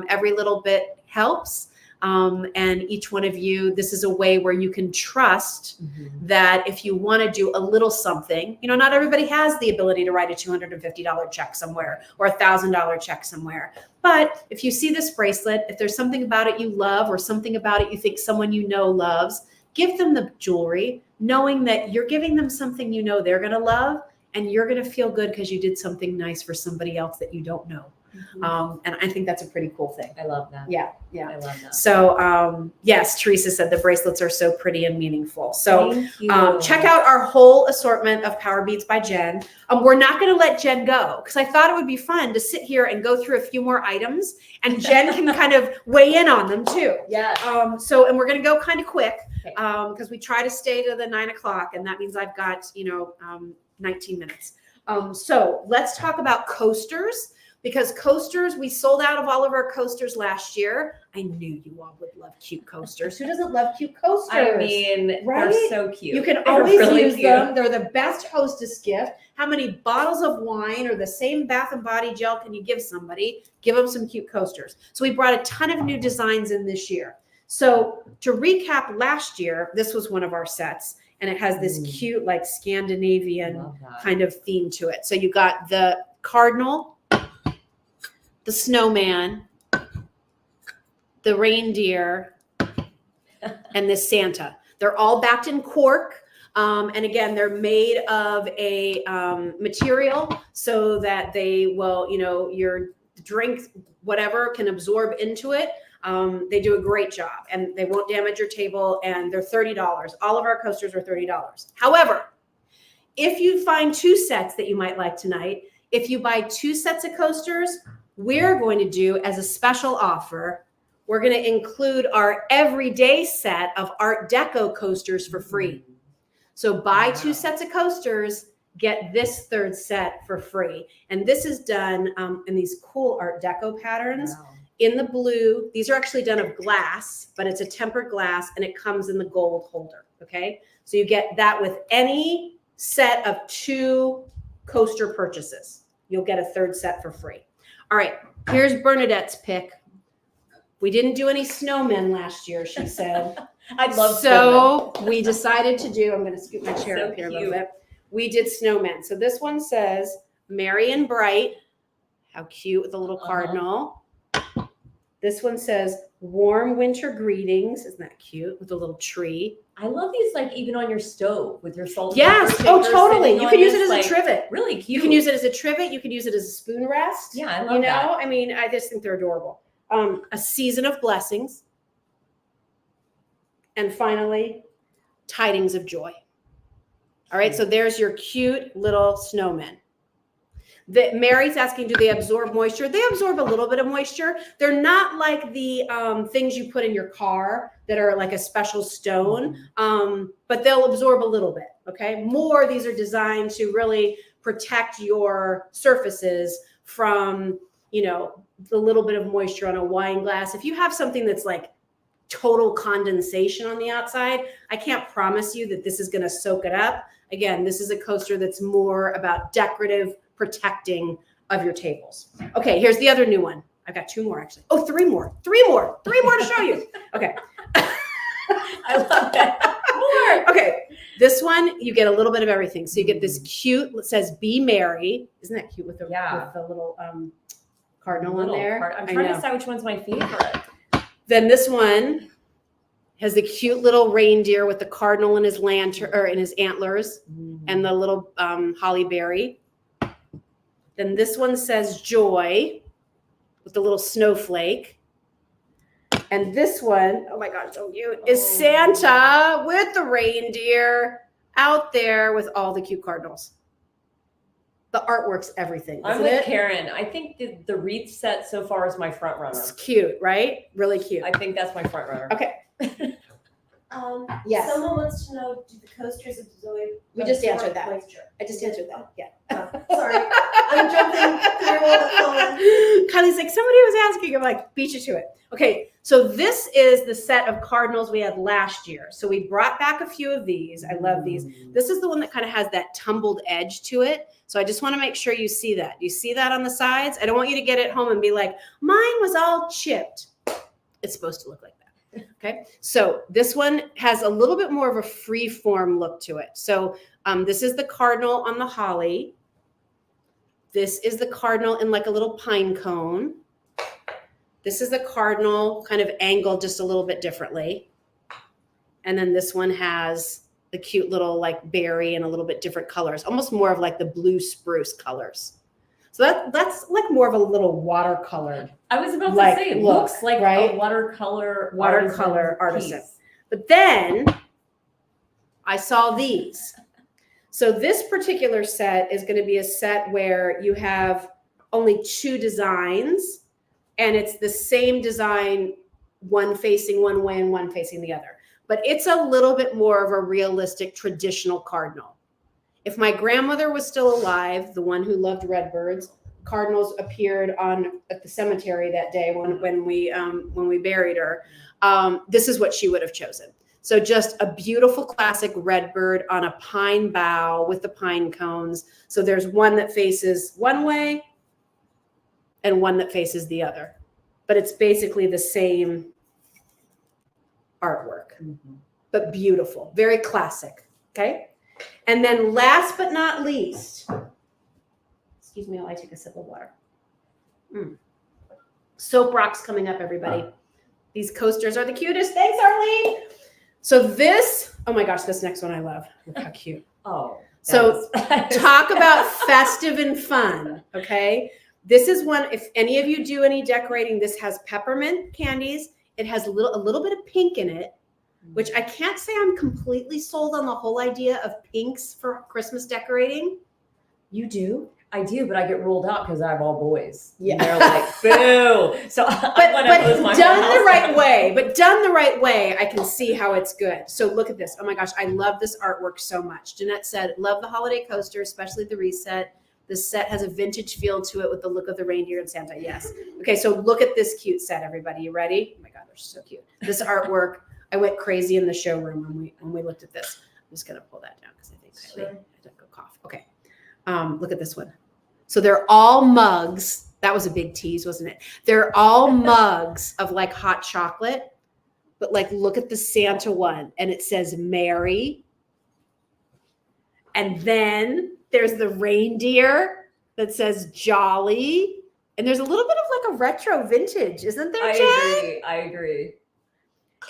every little bit helps. And each one of you, this is a way where you can trust that if you want to do a little something, not everybody has the ability to write a $250 check somewhere or $1,000 check somewhere. But if you see this bracelet, if there's something about it you love or something about it you think someone loves, give them the jewelry, knowing that you're giving them something they're going to love, and you're going to feel good because you did something nice for somebody else that you don't know. And I think that's a pretty cool thing. I love that. Yeah. I love that. So, yes, Teresa said the bracelets are so pretty and meaningful. So check out. out our whole assortment of Power Beads by Jen. We're not going to let Jen go because I thought it would be fun to sit here and go through a few more items, and Jen can kind of weigh in on them too. Yeah. And we're going to go kind of quick because we try to stay to the 9 o'clock, and that means I've got, 19 minutes. So let's talk about coasters. Because coasters, we sold out of all of our coasters last year. I knew you all would love cute coasters. Who doesn't love cute coasters? I mean, right? They're so cute. You can They're always really use cute. them. They're the best hostess gift. How many bottles of wine or the same Bath and Body gel can you give somebody? Give them some cute coasters. So we brought a ton of new designs in this year. So to recap last year, this was one of our sets. And it has this cute, like Scandinavian kind of theme to it. So you got the cardinal, the snowman, the reindeer, and the Santa. They're all backed in cork. And again, they're made of a material so that they will, your drink, whatever, can absorb into it. They do a great job, and they won't damage your table, and they're $30. All of our coasters are $30. However, if you find two sets that you might like tonight, if you buy two sets of coasters, we're going to do as a special offer, we're going to include our everyday set of Art Deco coasters for free. So buy two sets of coasters, get this third set for free. And this is done in these cool Art Deco patterns. Wow. In the blue. These are actually done of glass, but it's a tempered glass, and it comes in the gold holder. Okay. So you get that with any set of two coaster purchases. You'll get a third set for free. All right. Here's Bernadette's pick. We didn't do any snowmen last year, she said. I love so snowmen. We decided to do, I'm going to scoot my chair up here cute. a little bit. We did snowmen. So this one says merry and bright. How cute with a little cardinal. This one says warm winter greetings. Isn't that cute? With a little tree. I love these, like even on your stove with your salt. Yes. Oh, totally. You can use it as a trivet. Really cute. You can use it as a trivet. You can use it as a spoon rest. Yeah, I love that. I mean, I just think they're adorable. A season of blessings. And finally, tidings of joy. All right. So there's your cute little snowmen. Mary's asking, do they absorb moisture? They absorb a little bit of moisture. They're not like the things you put in your car that are like a special stone, but they'll absorb a little bit, okay? These are designed to really protect your surfaces from, the little bit of moisture on a wine glass. If you have something that's like total condensation on the outside, I can't promise you that this is going to soak it up. Again, this is a coaster that's more about decorative protecting of your tables. Okay, here's the other new one. I've got two more actually. Oh, three more to show you. Okay. I love that. More. Okay, this one, you get a little bit of everything. So you get this cute, it says be merry. Isn't that cute with the little cardinal in there? I'm trying to decide which one's my favorite. Then this one has the cute little reindeer with the cardinal in his lantern or in his antlers and the little holly berry. Then this one says joy with the little snowflake. And this one, oh my God, so cute, is Santa with the reindeer out there with all the cute cardinals. The artwork's everything. I'm with Karen. I think the wreath set so far is my front runner. It's cute, right? Really cute. I think that's my front runner. Okay. Yes. Someone wants to know, do the coasters absorb? We just answered that. Moisture? I just answered that. Yeah. Sorry, I'm jumping through all the comments. Kylie's like, somebody was asking. I'm like, beat you to it. Okay, so this is the set of cardinals we had last year. So we brought back a few of these. I love these. This is the one that kind of has that tumbled edge to it. So I just want to make sure you see that. You see that on the sides? I don't want you to get it home and be like, mine was all chipped. It's supposed to look like that. Okay, so this one has a little bit more of a free form look to it. So this is the cardinal on the holly. This is the cardinal in like a little pine cone. This is the cardinal kind of angled just a little bit differently. And then this one has the cute little like berry and a little bit different colors, almost more of like the blue spruce colors. So that's like more of a little watercolored. I was about Like, to say, it look, looks like right? a watercolor artisan. piece. But then I saw these. So this particular set is going to be a set where you have only 2 designs, and it's the same design, one facing one way and one facing the other. But it's a little bit more of a realistic traditional cardinal. If my grandmother was still alive, the one who loved redbirds, cardinals appeared at the cemetery that day when we buried her. This is what she would have chosen. So just a beautiful classic redbird on a pine bough with the pine cones. So there's one that faces one way and one that faces the other, but it's basically the same artwork, but beautiful, very classic. Okay. And then last but not least, excuse me while I take a sip of water. Soap rocks coming up, everybody. These coasters are the cutest. Thanks, Arlene. So this, oh my gosh, this next one I love. Look how cute. Oh. So talk about festive and fun, okay? This is one, if any of you do any decorating, this has peppermint candies. It has a little bit of pink in it, which I can't say I'm completely sold on the whole idea of pinks for Christmas decorating. You do? I do, but I get ruled out because I have all boys. Yeah. And they're like, boo. So but done the right way, I can see how it's good. So look at this. Oh my gosh, I love this artwork so much. Jeanette said, love the holiday coaster, especially the reset. This set has a vintage feel to it with the look of the reindeer and Santa. Yes. Okay, so look at this cute set, everybody. You ready? Oh my God, they're so cute. This artwork, I went crazy in the showroom when we looked at this. I'm just gonna pull that down because I think I don't go cough. Okay. Look at this one. So they're all mugs. That was a big tease, wasn't it? They're all mugs of like hot chocolate, but like look at the Santa one, and it says Merry. And then there's the reindeer that says Jolly. And there's a little bit of like a retro vintage, isn't there, Jen? I agree.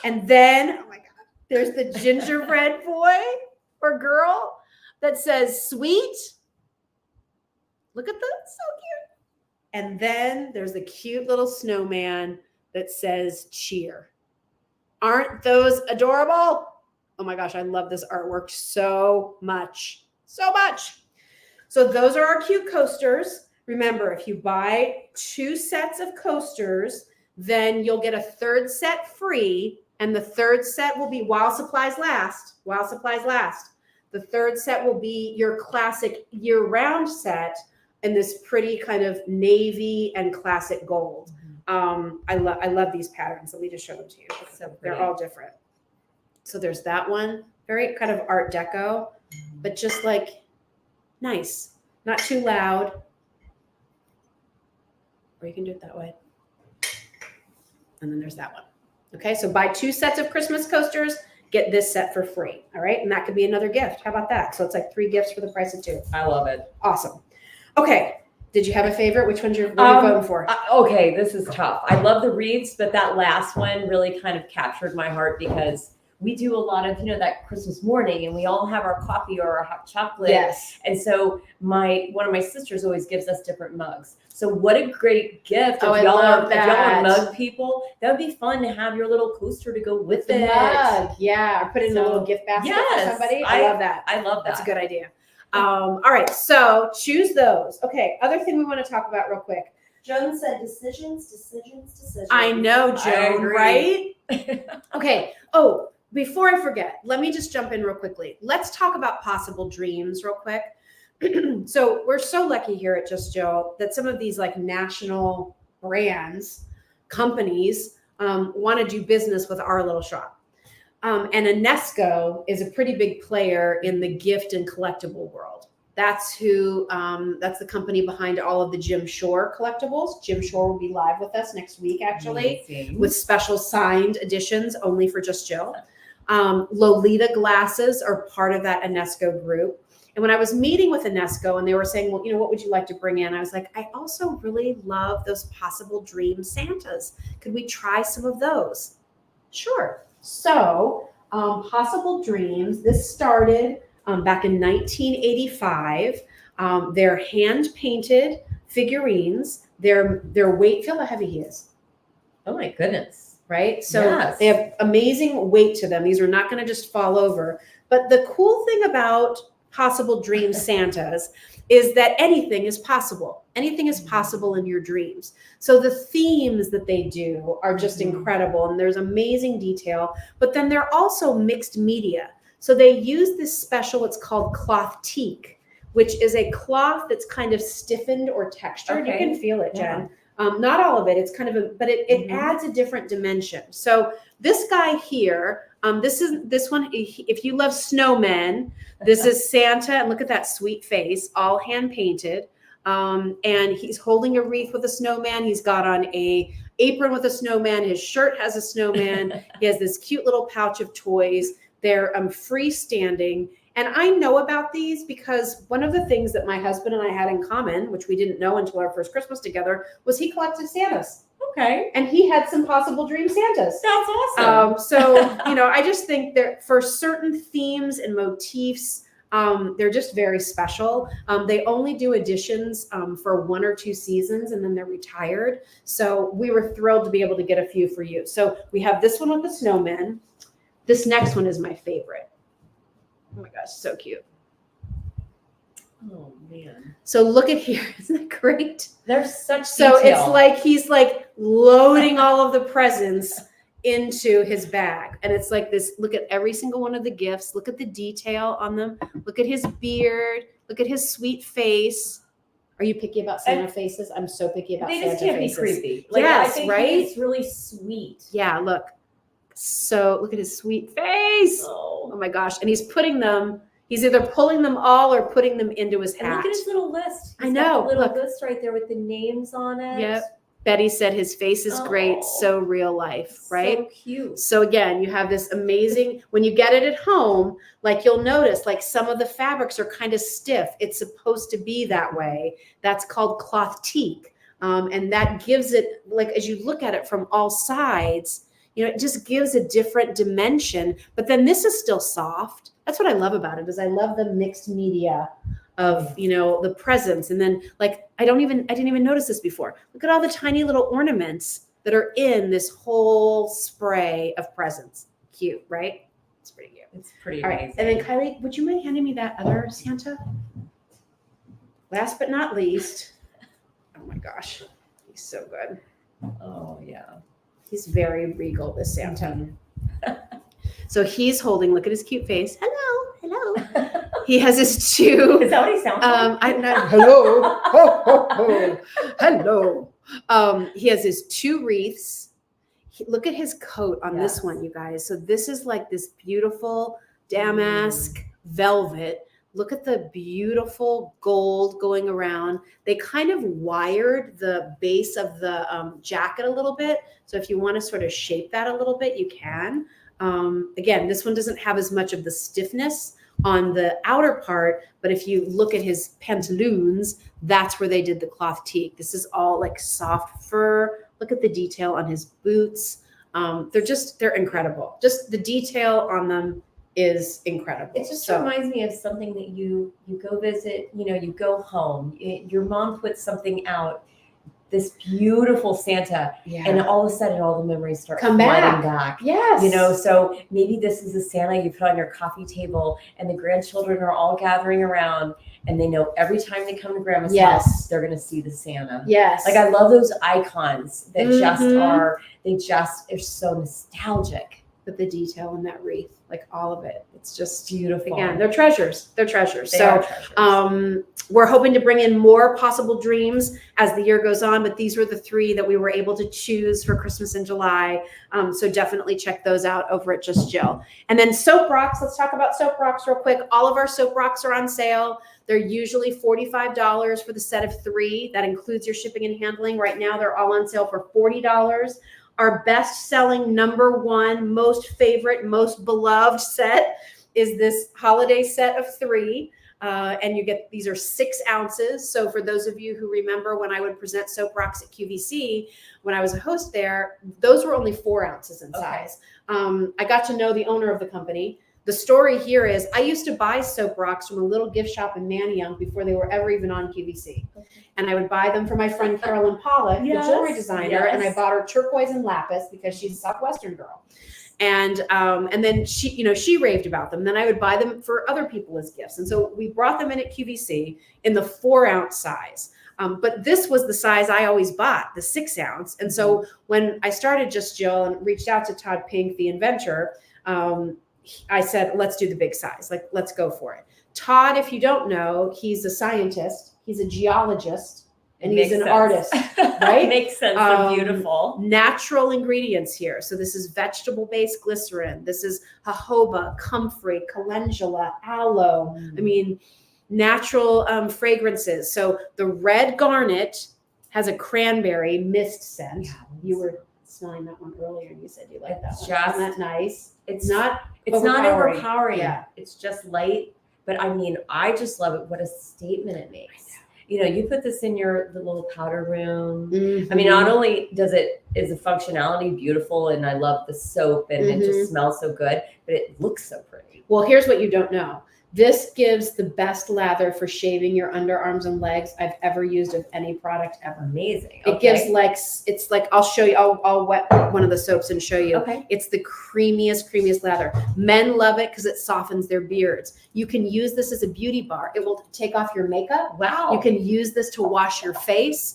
And then, oh my God, there's the gingerbread boy or girl that says sweet. Look at that, so cute. And then there's the cute little snowman that says cheer. Aren't those adorable? Oh my gosh, I love this artwork so much, so much. So those are our cute coasters. Remember, if you buy 2 sets of coasters, then you'll get a 3rd set free. And the 3rd set will be while supplies last, The 3rd set will be your classic year-round set in this pretty kind of navy and classic gold. I love these patterns. Let me just show them to you. So they're all different. So there's that one, very kind of Art Deco, but just like nice, not too loud. Or you can do it that way. And then there's that one. Okay, so buy 2 sets of Christmas coasters, get this set for free. All right, and that could be another gift. How about that? So it's like 3 gifts for the price of 2. I love it. Awesome. Okay, did you have a favorite? Which one's what are you voting for? Okay, this is tough. I love the wreaths, but that last one really kind of captured my heart because we do a lot of, that Christmas morning and we all have our coffee or our hot chocolate. Yes. And so one of my sisters always gives us different mugs. So what a great gift. If y'all are mug people, that would be fun to have your little coaster to go with the it. Mug. Yeah, or put it in a little gift basket for somebody. I love that. I love that. That's a good idea. All right, so choose those. Okay, other thing we want to talk about real quick. Joan said decisions. I know, Joan, right? Okay. Oh, before I forget, let me just jump in real quickly. Let's talk about possible dreams real quick. So we're so lucky here at Just Joe that some of these like national brands, companies want to do business with our little shop. And Enesco is a pretty big player in the gift and collectible world. That's who. That's the company behind all of the Jim Shore collectibles. Jim Shore will be live with us next week, actually, Amazing. with special signed editions only for just Jill. Lolita glasses are part of that UNESCO group. And when I was meeting with UNESCO and they were saying, well, what would you like to bring in? I was like, I also really love those possible dream Santas. Could we try some of those? Sure. So possible dreams, this started back in 1985. They're hand painted figurines. Their weight, feel how heavy he is. Oh my goodness. Right? So Yes. they have amazing weight to them. These are not going to just fall over. But the cool thing about possible dream Santas is that anything is possible. Anything is possible in your dreams. So the themes that they do are just incredible, and there's amazing detail. But then they're also mixed media. So they use this special, it's called cloth teak, which is a cloth that's kind of stiffened or textured. Okay. You can feel it, Jen. Yeah. Not all of it. It's kind of but it adds a different dimension. So this guy here, this one, if you love snowmen, this is Santa, and look at that sweet face, all hand painted. And he's holding a wreath with a snowman. He's got on a apron with a snowman. His shirt has a snowman. He has this cute little pouch of toys. They're freestanding. And I know about these because one of the things that my husband and I had in common, which we didn't know until our first Christmas together, was he collected Santas. Okay. And he had some possible dream Santas. That's awesome. So, I just think that for certain themes and motifs, they're just very special. They only do editions for 1 or 2 seasons, and then they're retired. So we were thrilled to be able to get a few for you. So we have this one with the snowmen. This next one is my favorite. Oh my gosh, so cute. Oh man. So look at here. Isn't that great? There's such So detail. it's like he's like loading all of the presents into his bag. And it's like this, look at every single one of the gifts. Look at the detail on them. Look at his beard. Look at his sweet face. Are you picky about Santa faces? I'm so picky about they Santa just can't faces. be creepy. Like, Yes, I think right? he's really sweet. Yeah, look. So look at his sweet face. Oh. Oh my gosh. And he's putting them, he's either pulling them all or putting them into his And hat. look at his little list. I know, Got the little look. list right there with the names on it. Yep. Betty said his face is great. Oh. So real life, right? So cute. So again, you have this amazing, when you get it at home, like you'll notice like some of the fabrics are kind of stiff. It's supposed to be that way. That's called cloth teak. And that gives it, like, as you look at it from all sides, it just gives a different dimension. But then this is still soft. That's what I love about it, is I love the mixed media of, the presents. And then like, I didn't even notice this before. Look at all the tiny little ornaments that are in this whole spray of presents. Cute, right? It's pretty cute. It's pretty All amazing. right. And then Kylie, would you mind handing me that other Santa? Last but not least, oh my gosh, he's so good. Oh yeah. He's very regal, this Santa. So he's holding, look at his cute face. Hello. He has his two. Is that what he sounds like? I'm not, hello. Ho, ho, ho. Hello. He has his 2 wreaths. Look at his coat on this Yes. one, you guys. So this is like this beautiful damask velvet. Look at the beautiful gold going around. They kind of wired the base of the jacket a little bit. So if you want to sort of shape that a little bit, you can. Again, this one doesn't have as much of the stiffness on the outer part, but if you look at his pantaloons, that's where they did the cloth teak. This is all like soft fur. Look at the detail on his boots. They're incredible. Just the detail on them is incredible. It just reminds me of something that you go visit, you go home, your mom puts something out, this beautiful Santa, yeah. and all of a sudden all the memories start Come flooding back. Yes. So maybe this is a Santa you put on your coffee table and the grandchildren are all gathering around and they know every time they come to grandma's house, they're going to see the Santa. Yes. Like I love those icons that Mhm. they're so nostalgic. But the detail in that wreath, like all of it, it's just Beautiful. Again, they're treasures. They're treasures. They So are treasures. we're hoping to bring in more possible dreams as the year goes on, but these were the 3 that we were able to choose for Christmas in July. So definitely check those out over at Just Jill. And then soap rocks. Let's talk about soap rocks real quick. All of our soap rocks are on sale. They're usually $45 for the set of 3. That includes your shipping and handling. Right now, they're all on sale for $40. Our best-selling #1, most favorite, most beloved set is this holiday set of 3. And you get, these are 6 ounces. So for those of you who remember when I would present soap rocks at QVC, when I was a host there, those were only 4 ounces in size. I got to know the owner of the company. The story here is I used to buy soap rocks from a little gift shop in Manayunk before they were ever even on QVC. And I would buy them for my friend Carolyn Pollock, the jewelry designer, and I bought her turquoise and lapis because she's a Southwestern girl. And then she raved about them. Then I would buy them for other people as gifts. And so we brought them in at QVC in the 4 ounce size. But this was the size I always bought, the 6 ounce. And so when I started Just Jill and reached out to Todd Pink, the inventor, I said, let's do the big size. Like, let's go for it. Todd, if you don't know, he's a scientist. He's a geologist. And he's an artist, right? Makes sense. They're beautiful. Natural ingredients here. So this is vegetable-based glycerin. This is jojoba, comfrey, calendula, aloe. I mean, natural fragrances. So the red garnet has a cranberry mist scent. Yeah, you were smelling that one earlier, and you said you like that one. Isn't that nice? It's not overpowering. Yeah, it's just light. But I mean, I just love it. What a statement it makes. You know, you put this in the little powder room. I mean, not only is the functionality beautiful, and I love the soap, and it just smells so good, but it looks so pretty. Well, here's what you don't know. This gives the best lather for shaving your underarms and legs I've ever used of any product ever. Amazing. It gives it's like, I'll show you, I'll wet one of the soaps and show you. Okay. It's the creamiest lather. Men love it because it softens their beards. You can use this as a beauty bar. It will take off your makeup. Wow. You can use this to wash your face.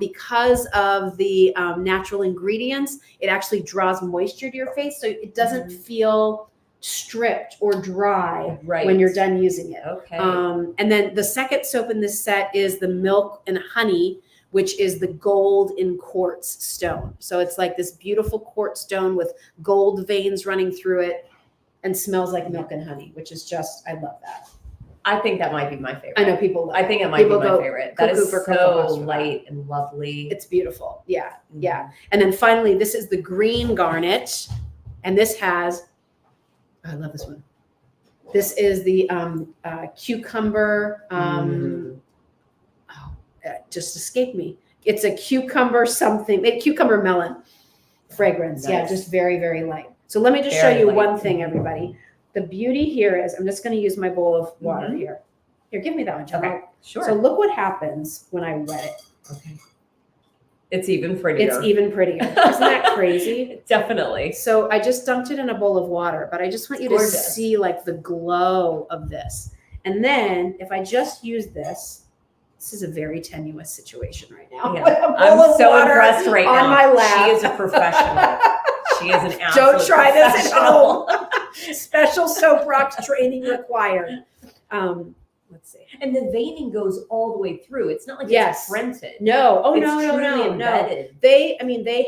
Because of the natural ingredients, it actually draws moisture to your face. So it doesn't feel stripped or dry when you're done using it. Okay. And then the second soap in this set is the milk and honey, which is the gold in quartz stone. So it's like this beautiful quartz stone with gold veins running through it and smells like milk and honey, which is just, I love that. I think that might be my favorite. I know people love I think it might be my favorite. That is for Cocoa so Puffs light and lovely. It's beautiful. Yeah. Yeah. And then finally, this is the green garnet. And this has, I love this one. This is the cucumber. Just escaped me. It's a cucumber something, cucumber melon fragrance. Nice. Yeah, just very, very light. So let me just show you one thing, everybody. The beauty here is, I'm just going to use my bowl of water here. Here, give me that one, Jill. Okay, sure. So look what happens when I wet it. Okay. It's even prettier. It's even prettier. Isn't that crazy? Definitely. So I just dumped it in a bowl of water, but I just want you to see like the glow of this. And then if I just use this is a very tenuous situation right now. Yeah. I'm so impressed right now. On my lap. She is a professional. She is an absolute Don't try this at professional. home. Special soap rocks training required. Let's see. And the veining goes all the way through. It's not like it's printed. No. Oh, it's no. Embedded. They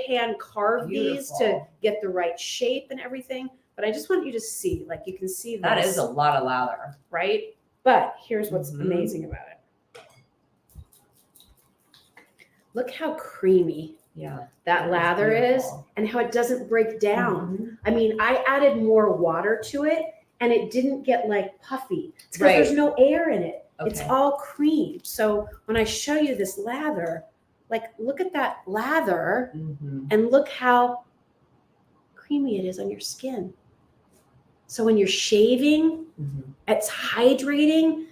hand carve these to Beautiful. get the right shape and everything. But I just want you to see, like you can see this. That is a lot of lather. Right? But here's what's amazing about it. Look how creamy that lather is and how it doesn't break down. I mean, I added more water to it and it didn't get like puffy. It's because there's no air in it. Okay. It's all cream. So when I show you this lather, like look at that lather and look how creamy it is on your skin. So when you're shaving, it's hydrating,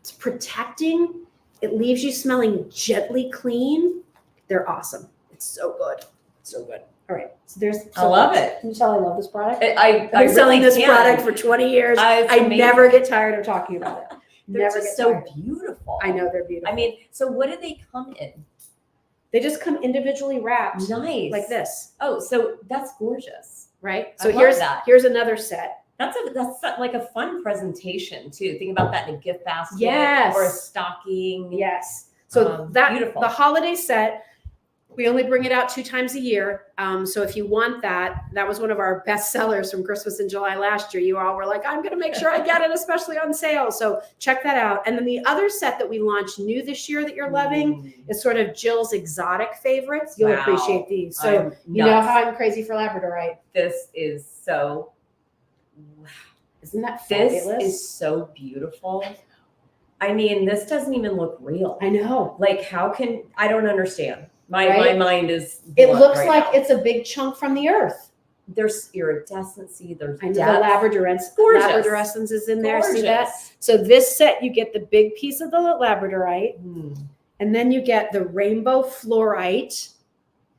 it's protecting, it leaves you smelling gently clean. They're awesome. It's so good. So good. All right. So there's. I love it. Can you tell I love this product? I've been selling this product for 20 years. I never get tired of talking about it. They're just so beautiful. I know they're beautiful. I mean, so what do they come in? They just come individually wrapped. Nice. Like this. Oh, so that's gorgeous. right? I So love here's that. here's another set. That's like a fun presentation too. Think about that in a gift basket Yes. or a stocking. Yes. So that beautiful. the holiday set, we only bring it out 2 times a year. So if you want that was one of our best sellers from Christmas in July last year. You all were like, I'm going to make sure I get it, especially on sale. So check that out. And then the other set that we launched new this year that you're loving is sort of Jill's exotic favorites. You'll Wow. appreciate these. So I'm you know nuts. how I'm crazy for Labradorite. This is so. Isn't that This fabulous? is so beautiful. I mean, this doesn't even look real. I know. Like, how can I don't understand. My Right? mind is. It blunt looks right like now. it's a big chunk from the earth. There's iridescency. There's I know depth. the Labradorance. Gorgeous. Labradorescence is in there. See that? Gorgeous. So this set, you get the big piece of the Labradorite, Mm. and then you get the rainbow fluorite,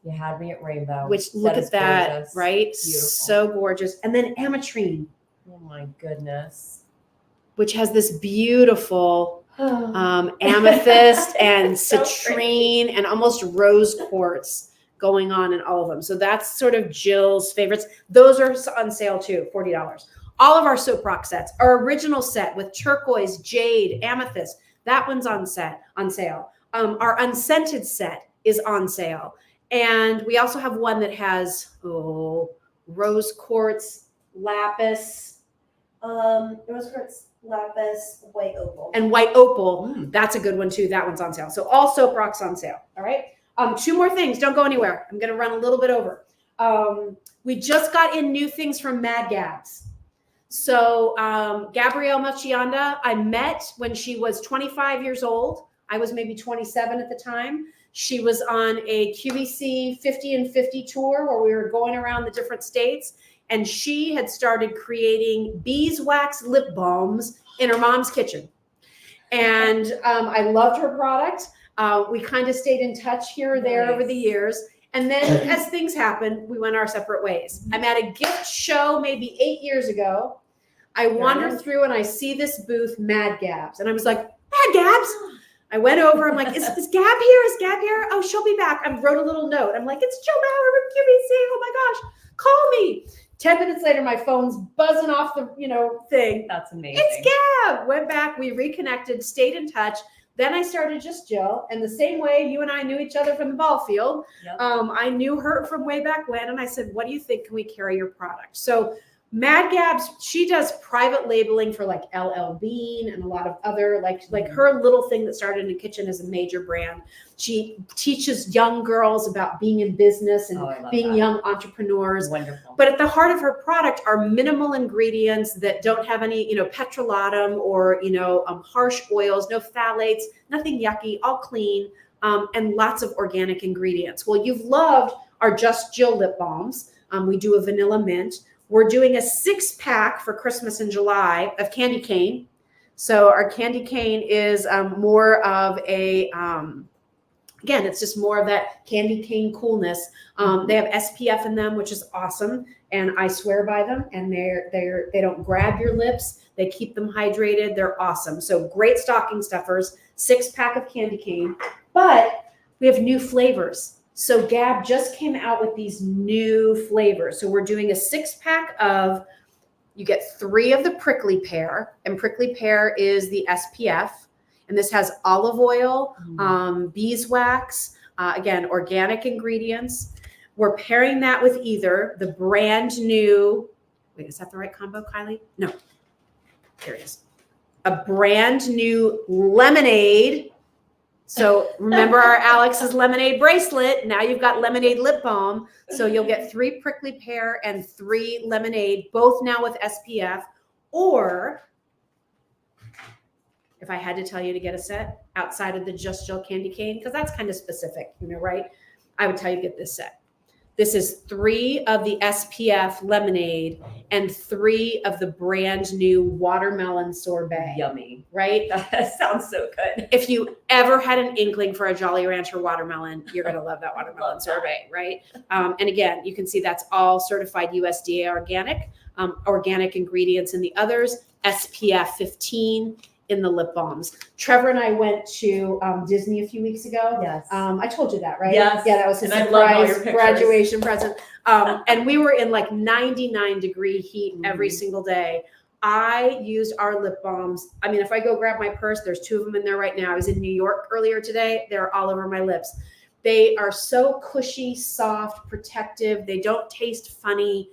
You had me at rainbow. which look That at is that, gorgeous. right? Beautiful. So gorgeous. And then ametrine, Oh my goodness. which has this beautiful amethyst and So citrine and almost rose quartz going on in all of them. So that's sort of Jill's favorites. Those are on sale too, $40. All of our soap rock sets, our original set with turquoise, jade, amethyst, that one's on sale. Our unscented set is on sale. And we also have one that has rose quartz, lapis, white opal. And white opal, that's a good one too. That one's on sale. So all soap rocks on sale. All right. 2 more things. Don't go anywhere. I'm going to run a little bit over. We just got in new things from Mad Gabs. So Gabrielle Melchionda, I met when she was 25 years old. I was maybe 27 at the time. She was on a QVC 50 and 50 tour where we were going around the different states. And she had started creating beeswax lip balms in her mom's kitchen. And I loved her product. We kind of stayed in touch here or there over the years. And then as things happen, we went our separate ways. I'm at a gift show maybe 8 years ago. I wander through and I see this booth, Mad Gabs. And I was like, Mad Gabs? I went over. I'm like, is Gab here? Is Gab here? Oh, she'll be back. I wrote a little note. I'm like, it's Jill Bauer from QVC. Oh my gosh, call me. 10 minutes later, my phone's buzzing off the thing. That's amazing. It's Gab. Went back. We reconnected. Stayed in touch. Then I started just Jill. And the same way you and I knew each other from the ball field, Yep. I knew her from way back when. And I said, what do you think? Can we carry your product? So Mad Gabs, she does private labeling for like LL Bean and a lot of other, like her little thing that started in the kitchen is a major brand. She teaches young girls about being in business and being young entrepreneurs. Wonderful. But at the heart of her product are minimal ingredients that don't have any, petrolatum or, harsh oils, no phthalates, nothing yucky, all clean, and lots of organic ingredients. Well, you've loved our Just Jill lip balms. We do a vanilla mint. We're doing a 6-pack for Christmas in July of candy cane. So our candy cane is more of a, again, it's just more of that candy cane coolness. They have SPF in them, which is awesome. And I swear by them. And they don't grab your lips. They keep them hydrated. They're awesome. So great stocking stuffers, 6-pack of candy cane. But we have new flavors. So Gab just came out with these new flavors. So we're doing a 6-pack of, you get 3 of the prickly pear, and prickly pear is the SPF. And this has olive oil, beeswax, again, organic ingredients. We're pairing that with either the brand new, wait, is that the right combo, Kylie? No, there it is. A brand new lemonade. So remember our Alex's lemonade bracelet. Now you've got lemonade lip balm. So you'll get 3 prickly pear and 3 lemonade, both now with SPF. Or if I had to tell you to get a set outside of the Just Jill candy cane, because that's kind of specific, right? I would tell you to get this set. This is 3 of the SPF lemonade and 3 of the brand new watermelon sorbet. Yummy. Right? That sounds so good. If you ever had an inkling for a Jolly Rancher watermelon, you're going to love that watermelon sorbet, right? And again, you can see that's all certified USDA organic, organic ingredients in the others, SPF 15 in the lip balms. Trevor and I went to Disney a few weeks ago. Yes. I told you that, right? Yes. Yeah, that was his And I love all your surprise pictures. graduation present. And we were in like 99-degree heat every Mhm. single day. I used our lip balms. I mean, if I go grab my purse, there's 2 of them in there right now. I was in New York earlier today. They're all over my lips. They are so cushy, soft, protective. They don't taste funny.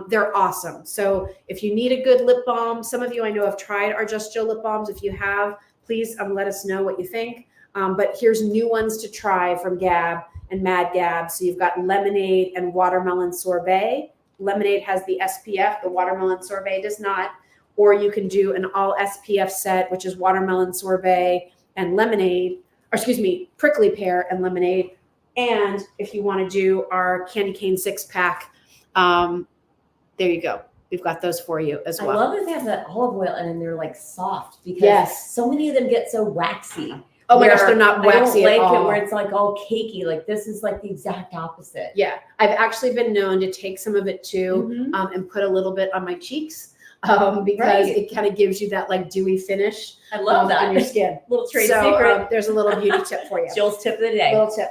They're awesome. So if you need a good lip balm, some of you I know have tried our Just Jill lip balms. If you have, please let us know what you think. But here's new ones to try from Gab and Mad Gab. So you've got lemonade and watermelon sorbet. Lemonade has the SPF, the watermelon sorbet does not. Or you can do an all SPF set, which is watermelon sorbet and lemonade, or excuse me, prickly pear and lemonade. And if you want to do our candy cane 6-pack, there you go. We've got those for you as well. I love that they have that olive oil and they're like soft because Yes. so many of them get so waxy. Oh my gosh, where they're not waxy I at don't like all. it where it's like all cakey. Like this is like the exact opposite. Yeah, I've actually been known to take some of it too Mhm. and put a little bit on my cheeks because Right. it kind of gives you that like dewy finish I love that. on your skin. Little trade So secret. there's a little beauty tip for you. Jill's tip of the day. Little tip.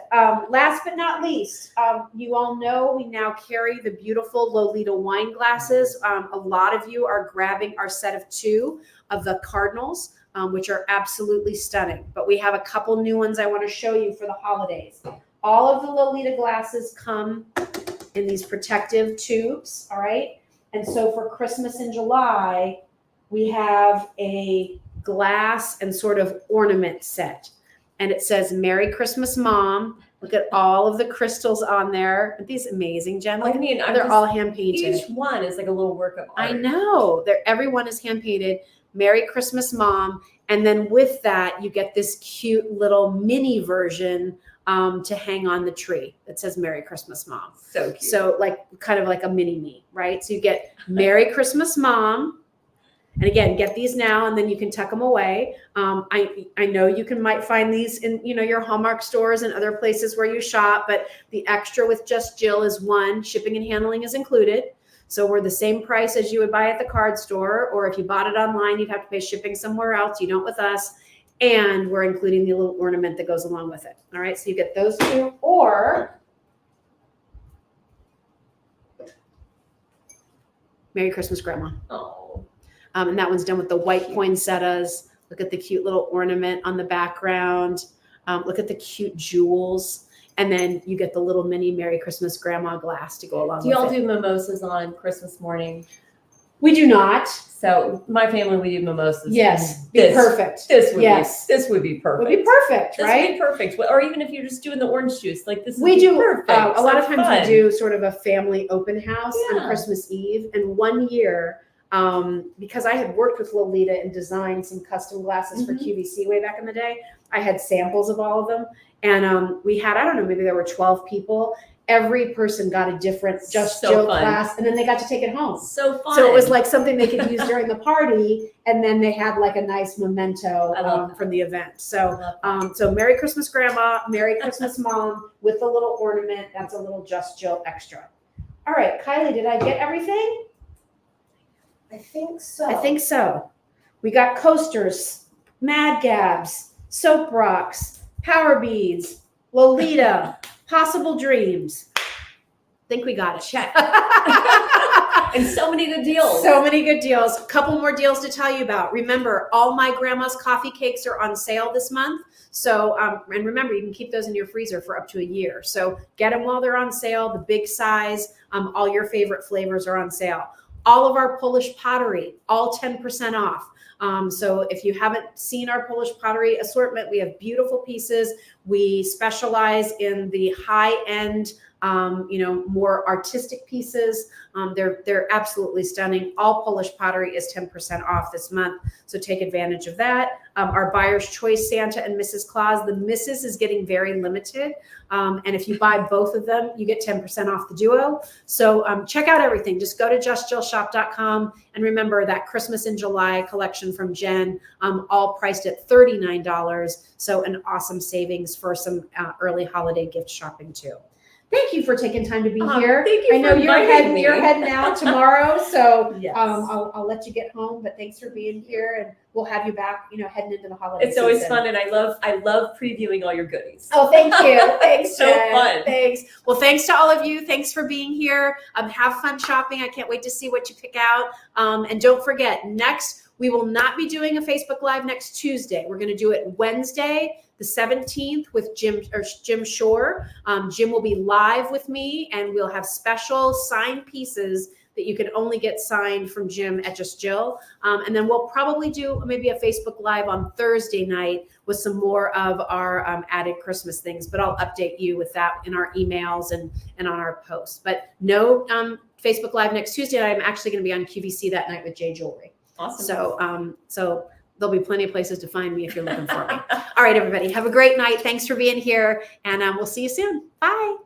Last but not least, you all know we now carry the beautiful Lolita wine glasses. A lot of you are grabbing our set of 2 of the Cardinals, which are absolutely stunning. But we have a couple new ones I want to show you for the holidays. All of the Lolita glasses come in these protective tubes, all right? And so for Christmas in July, we have a glass and sort of ornament set. And it says, Merry Christmas, Mom. Look at all of the crystals on there. Aren't these amazing, Jen? I mean, They're all hand painted. each one is like a little work of art. I know. Everyone is hand painted. Merry Christmas, Mom. And then with that, you get this cute little mini version to hang on the tree that says Merry Christmas, Mom. So cute. So like kind of like a mini me, right? So you get Merry Christmas, Mom. And again, get these now, and then you can tuck them away. I know you might find these in your Hallmark stores and other places where you shop, but the extra with Just Jill is 1, shipping and handling is included. So we're the same price as you would buy at the card store, or if you bought it online, you'd have to pay shipping somewhere else. You don't with us, and we're including the little ornament that goes along with it. All right, so you get those 2, or Merry Christmas, Grandma. Oh. And that one's done with the white poinsettias. Look at the cute little ornament on the background. Look at the cute jewels. And then you get the little mini Merry Christmas Grandma glass to go along Do with y'all it. do mimosas on Christmas morning? We do not. So my family, we do mimosas. Yes, be This- perfect. This would Yes. be this would be perfect. Would be perfect, This right? would be perfect. Or even if you're just doing the orange juice, like this. We would be do perfect. a lot of So times fun. we do sort of a family open house on Yeah. Christmas Eve. And one year, because I had worked with Lolita and designed some custom glasses for Mhm. QVC way back in the day, I had samples of all of them. And we had, I don't know, maybe there were 12 people. Every person got a different Just So Jill fun. class, and then they got to take it home. So fun. So it was like something they could use during the party, and then they had like a nice memento I love that. from the event. I So love that. so Merry Christmas, Grandma. Merry Christmas, Mom, with the little ornament. That's a little Just Jill extra. All right, Kylie, did I get everything? I think so. I think so. We got coasters, Mad Gabs, soap rocks, power beads, Lolita, possible dreams. Think we got it. Check. And so many good deals. So many good deals. A couple more deals to tell you about. Remember, all my grandma's coffee cakes are on sale this month. So, and remember, you can keep those in your freezer for up to a year. So get them while they're on sale. The big size, all your favorite flavors are on sale. All of our Polish pottery, all 10% off. So if you haven't seen our Polish pottery assortment, we have beautiful pieces. We specialize in the high-end, more artistic pieces. They're absolutely stunning. All Polish pottery is 10% off this month, so take advantage of that. Our Buyer's Choice Santa and Mrs. Claus, the Mrs. is getting very limited, and if you buy both of them, you get 10% off the duo. So check out everything. Just go to justjillshop.com, and remember that Christmas in July collection from Jen, all priced at $39. So an awesome savings for some early holiday gift shopping too. thank you for taking time to be Oh, here. thank you I know for you're inviting me. heading out tomorrow, so Yes. I'll let you get home. But thanks for being here, and we'll have you back. Heading into the holiday. It's always season. fun, and I love previewing all your goodies. Oh, thank you. Thanks, So Jen. fun. Thanks. Well, thanks to all of you. Thanks for being here. Have fun shopping. I can't wait to see what you pick out. And don't forget, we will not be doing a Facebook Live next Tuesday. We're going to do it Wednesday, the 17th, with Jim Shore. Jim will be live with me, and we'll have special signed pieces that you can only get signed from Jim at Just Jill. And then we'll probably do maybe a Facebook Live on Thursday night with some more of our added Christmas things. But I'll update you with that in our emails and on our posts. But no Facebook Live next Tuesday. I'm actually going to be on QVC that night with Jay Jewelry. Awesome. So there'll be plenty of places to find me if you're looking for me. All right, everybody. Have a great night. Thanks for being here. And we'll see you soon. Bye.